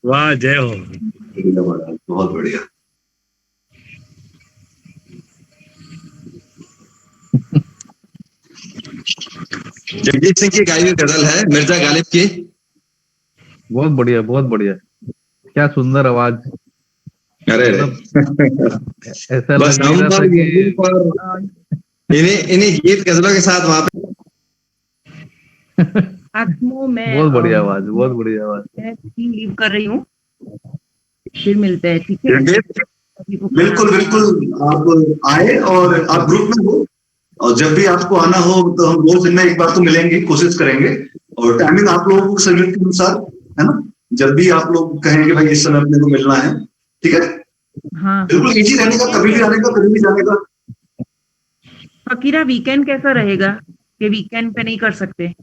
वाह, जय हो। बहुत बढ़िया। जगजीत सिंह की गाई हुई गजल है, मिर्जा गालिब की। बहुत बढ़िया, बहुत बढ़िया, क्या सुंदर आवाज। अरे ऐसा बस लग हम रहा था कि इन्हीं गीत गजलों के साथ वहां पे आत्मों में बहुत बढ़िया आवाज, बहुत बढ़िया आवाज। मैं लीव कर रही हूँ, फिर मिलते हैं, ठीक है? बिल्कुल बिल्कुल, आप आए और आप ग्रुप में हो, और जब भी आपको आना हो तो हम 2 दिन में एक बार तो मिलेंगे, कोशिश करेंगे, और टाइमिंग आप लोगों को सहूलियत के अनुसार है ना, जब भी आप लोग कहेंगे भाई इस समय अपने को मिलना है, ठीक है? हाँ बिल्कुल इजी रहने का, कभी भी आने का, कभी भी जाने का। फकीरा वीकेंड कैसा रहेगा कि वीकेंड पे नहीं कर सकते?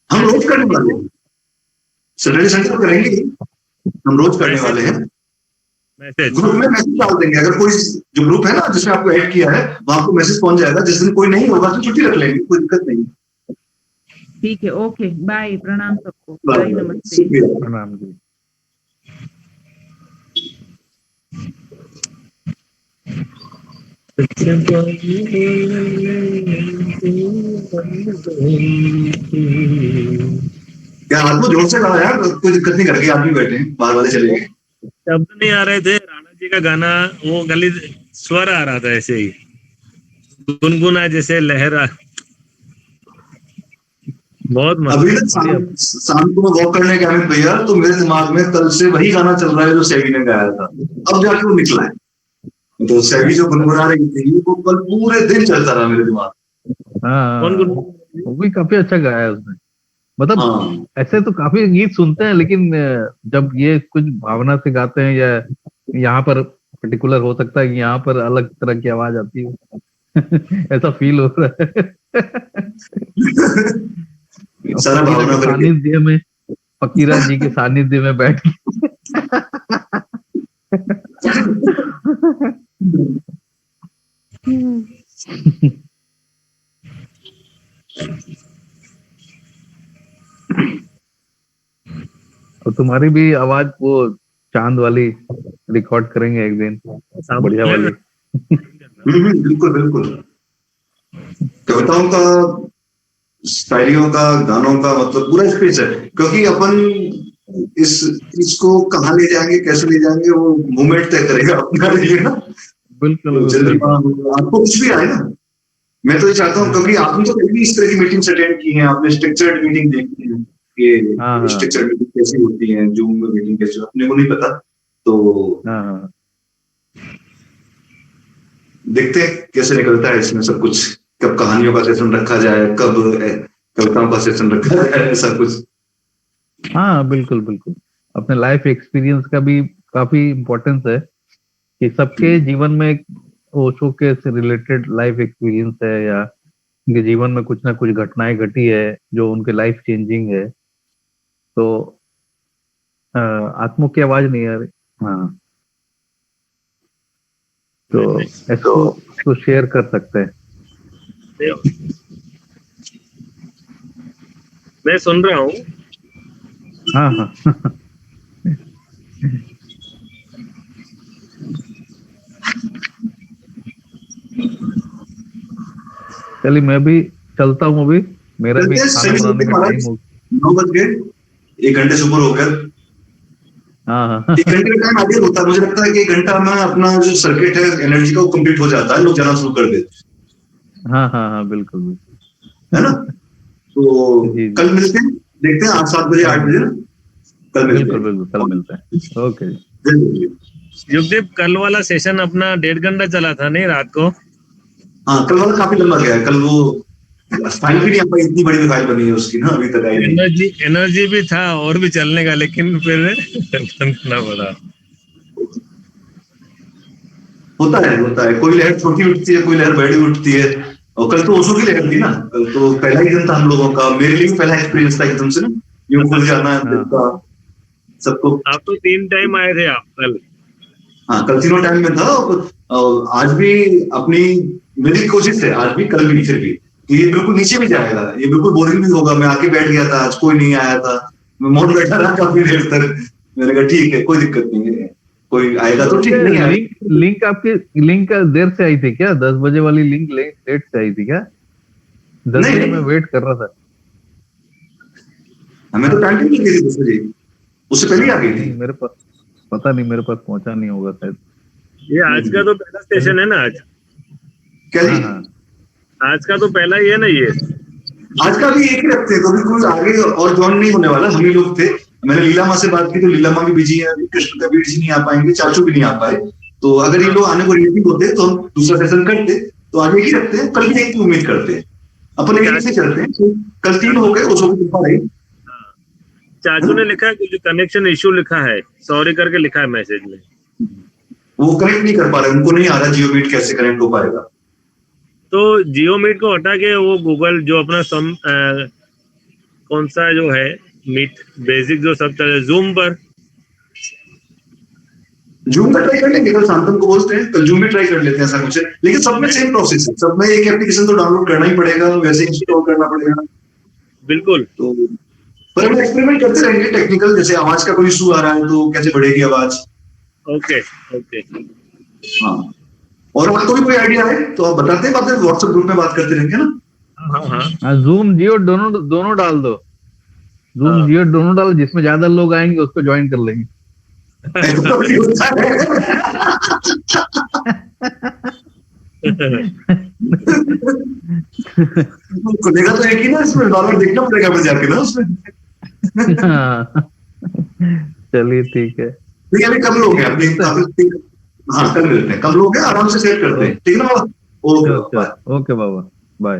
हम रोज करने वाले हैं, सैटरडे संडे को करेंगे ही। हम रोज करने वाले हैं। मैसेज ग्रुप में मैसेज डाल देंगे, अगर कोई जो ग्रुप है ना जिसमें आपको ऐड किया है वहां आपको मैसेज पहुंच जाएगा। जिस दिन कोई नहीं होगा तो छुट्टी रख लेंगे, कोई दिक्कत नहीं। ठीक है, ओके, बाय, प्रणाम सबको, बाय, नमस्ते। शुक्रिया। प्रणाम जी। क्या आपको जोर से कहा यार, कोई दिक्कत नहीं करके आदमी बैठे हैं, बाहर वाले चले गए। शब्द नहीं आ रहे थे। राणा जी का गाना वो गली स्वर आ रहा था ऐसे ही गुनगुना जैसे लहरा। बहुत अभी मस्त। ना शाम को मैं वॉक करने गया अमित भैया, तो मेरे दिमाग में कल से वही गाना चल रहा है जो सेवी ने गाया था। अब जाके वो निकला है। तो सेवी जो गुनगुना रही थी वो कल पूरे दिन चलता रहा मेरे दिमाग हाँ, कौन वो भी काफी अच्छा गाया है उसने। मतलब में। हाँ ऐसे तो काफी गीत सुनते हैं, लेकिन जब ये कुछ भावना से गाते हैं, या यहाँ पर पर्टिकुलर हो सकता है कि यहाँ पर अलग तरह की आवाज आती है ऐसा फील हो रहा है। सारा फकीरा भावना के करके। सानिध्य में, फकीरा जी के सानिध्य में बैठ के और तुम्हारी भी आवाज वो चांद वाली रिकॉर्ड करेंगे एक दिन, बढ़िया वाली। बिल्कुल बिल्कुल। कविताओं का, शायरियों का, गानों का मतलब पूरा स्पेस है, क्योंकि अपन इस इसको कहाँ ले जाएंगे, कैसे ले जाएंगे, वो मूवमेंट तय करेगा अपना लिए ना। बिल्कुल तो बिल्कुल। चंद्रमा आपको कुछ भी आए ना, मैं तो ये चाहता हूँ, क्योंकि आपने तो कभी इस तरह की मीटिंग अटेंड की है, आपने स्ट्रक्चर्ड मीटिंग देखी है, हाँ, ये हाँ। स्ट्रक्चर्ड मीटिंग कैसी होती है, जूम में मीटिंग कैसी, अपने को नहीं पता। तो हाँ हाँ, देखते हैं कैसे निकलता है इसमें सब कुछ। कब कहानियों का सेशन रखा जाए, कब कविताओं का सेशन रखा जाए, ऐसा कुछ। हाँ, बिल्कुल बिल्कुल। अपने लाइफ एक्सपीरियंस का भी काफी इम्पोर्टेंस है कि सबके जीवन में एक ओशो के से रिलेटेड लाइफ एक्सपीरियंस है, या उनके जीवन में कुछ ना कुछ घटनाएं घटी है जो उनके लाइफ चेंजिंग है। तो आत्मों की आवाज नहीं आ रही। हाँ, तो इसको शेयर कर सकते हैं। मैं सुन रहा हूँ। हाँ हाँ चलिए, मैं भी चलता हूँ अभी, मेरा भी खाना बनाने का टाइम हो। 9 बज गए, 1 घंटे से ऊपर हो गया। हाँ हाँ 1 घंटे का टाइम आगे होता है, मुझे लगता है कि 1 घंटा में अपना जो सर्किट है एनर्जी का वो कंप्लीट हो जाता है, लोग जाना शुरू कर देते हाँ हाँ हाँ, बिल्कुल बिल्कुल। है ना। तो जी, जी। कल मिलते हैं, देखते हैं 7 बजे 8 बजे ना, कल मिलते बिल्कुल हैं। बिल्कुल, कल मिलते हैं। ओके जी। बिल्कुल। युगदेव, कल वाला सेशन अपना 1.5 घंटा चला था नहीं रात को? हाँ कल वाला काफी लंबा गया है। कल वो फाइल भी नहीं आ पाई, इतनी बड़ी फाइल बनी है उसकी ना, अभी तक आई नहीं। एनर्जी भी था और भी चलने का, लेकिन फिर बंद करना पड़ा। होता है, कोई लहर छोटी उठती है, कोई लहर बड़ी उठती है। और कल तो ओशो की लहर थी ना, कल तो पहला ही दिन था हम लोगों का, मेरे लिए भी पहला एक्सपीरियंस था एकदम से ना, यूं खुल जाना दिल का सबको। आप तो 3 टाइम आए थे आप कल। हाँ कल तीनों टाइम में था, और आज भी अपनी मेरी कोशिश है, आज भी कल भी, फिर भी कि ये बिल्कुल नीचे भी जाएगा, ये बिल्कुल बोरिंग भी होगा। मैं आके बैठ गया था, आज कोई नहीं आया था, मैं मौन बैठा रहा काफी देर तक। मैंने कहा ठीक है, कोई दिक्कत नहीं है, कोई आएगा तो ठीक, नहीं आएगा। लिंक आपकी लिंक देर से आई थी क्या? 10 बजे वाली लिंक लेट से आई थी क्या? 10 बजे मैं वेट कर रहा था। हमें तो टाइम नहीं लगी थी 10 बजे, उससे पहले आ गई थी। मेरे पास पता नहीं, मेरे पास पहुंचा नहीं होगा शायद। ये आज का तो पहला स्टेशन है ना आज? क्या जी? आज का तो पहला ही है ना ये? आज का भी एक ही रखते हैं, कभी कोई आगे और ज्वाइन नहीं होने वाला, हम ही लोग थे। मैंने लीला माँ से बात की तो लीला माँ भी बिजी है, कृष्ण कबीर जी नहीं आ पाएंगे, चाचू भी नहीं आ पाए। तो अगर ये लोग आने को रेडी होते तो हम दूसरा सेशन करते। तो आज एक ही रखते हैं, कल भी एक की उम्मीद करते हैं, अपन एक से चलते हैं। तो कल 3 हो गए, उसको भी कृपा रही। चाचू ने लिखा है कुछ कनेक्शन इश्यू लिखा है, सॉरी करके लिखा है मैसेज में। वो कनेक्ट नहीं कर पा रहे, उनको नहीं आ रहा जियो मीट कैसे कनेक्ट हो पाएगा। तो जियो मीट को हटा के वो गूगल जो अपना कौन सा जो है मीट बेसिक जो सब चले जूम पर। जूम का ट्राई कर लेंगे, कल शांतम को बोलते हैं, कल जूम भी ट्राई कर लेते हैं, ऐसा कुछ है। लेकिन सब में सेम प्रोसेस है, सब में एक एप्लीकेशन तो डाउनलोड करना ही पड़ेगा, वैसे इंस्टॉल करना पड़ेगा। बिल्कुल। तो पर हम एक्सपेरिमेंट करते रहेंगे टेक्निकल, जैसे आवाज का कोई इशू आ रहा है तो कैसे बढ़ेगी आवाज। Okay okay. हाँ, और आपको भी कोई आइडिया है तो आप बताते हैं, बात व्हाट्सएप ग्रुप में बात करते रहेंगे ना। हाँ हाँ हाँ, जूम जियो दोनों डाल दो, जूम जियो दोनों डाल, जिसमें ज्यादा लोग आएंगे उसको ज्वाइन कर लेंगे। खुलेगा तो एक ही ना, इसमें डॉलर देखना पड़ेगा मुझे जाके ना उसमें। हाँ, चलिए ठीक है। ठीक है, अभी कम लोग हैं अपने, हाँ कर लेते हैं, कम लोग हैं, आराम से सेट करते हैं, ठीक है ना। ओके ओके बाबा, बाय।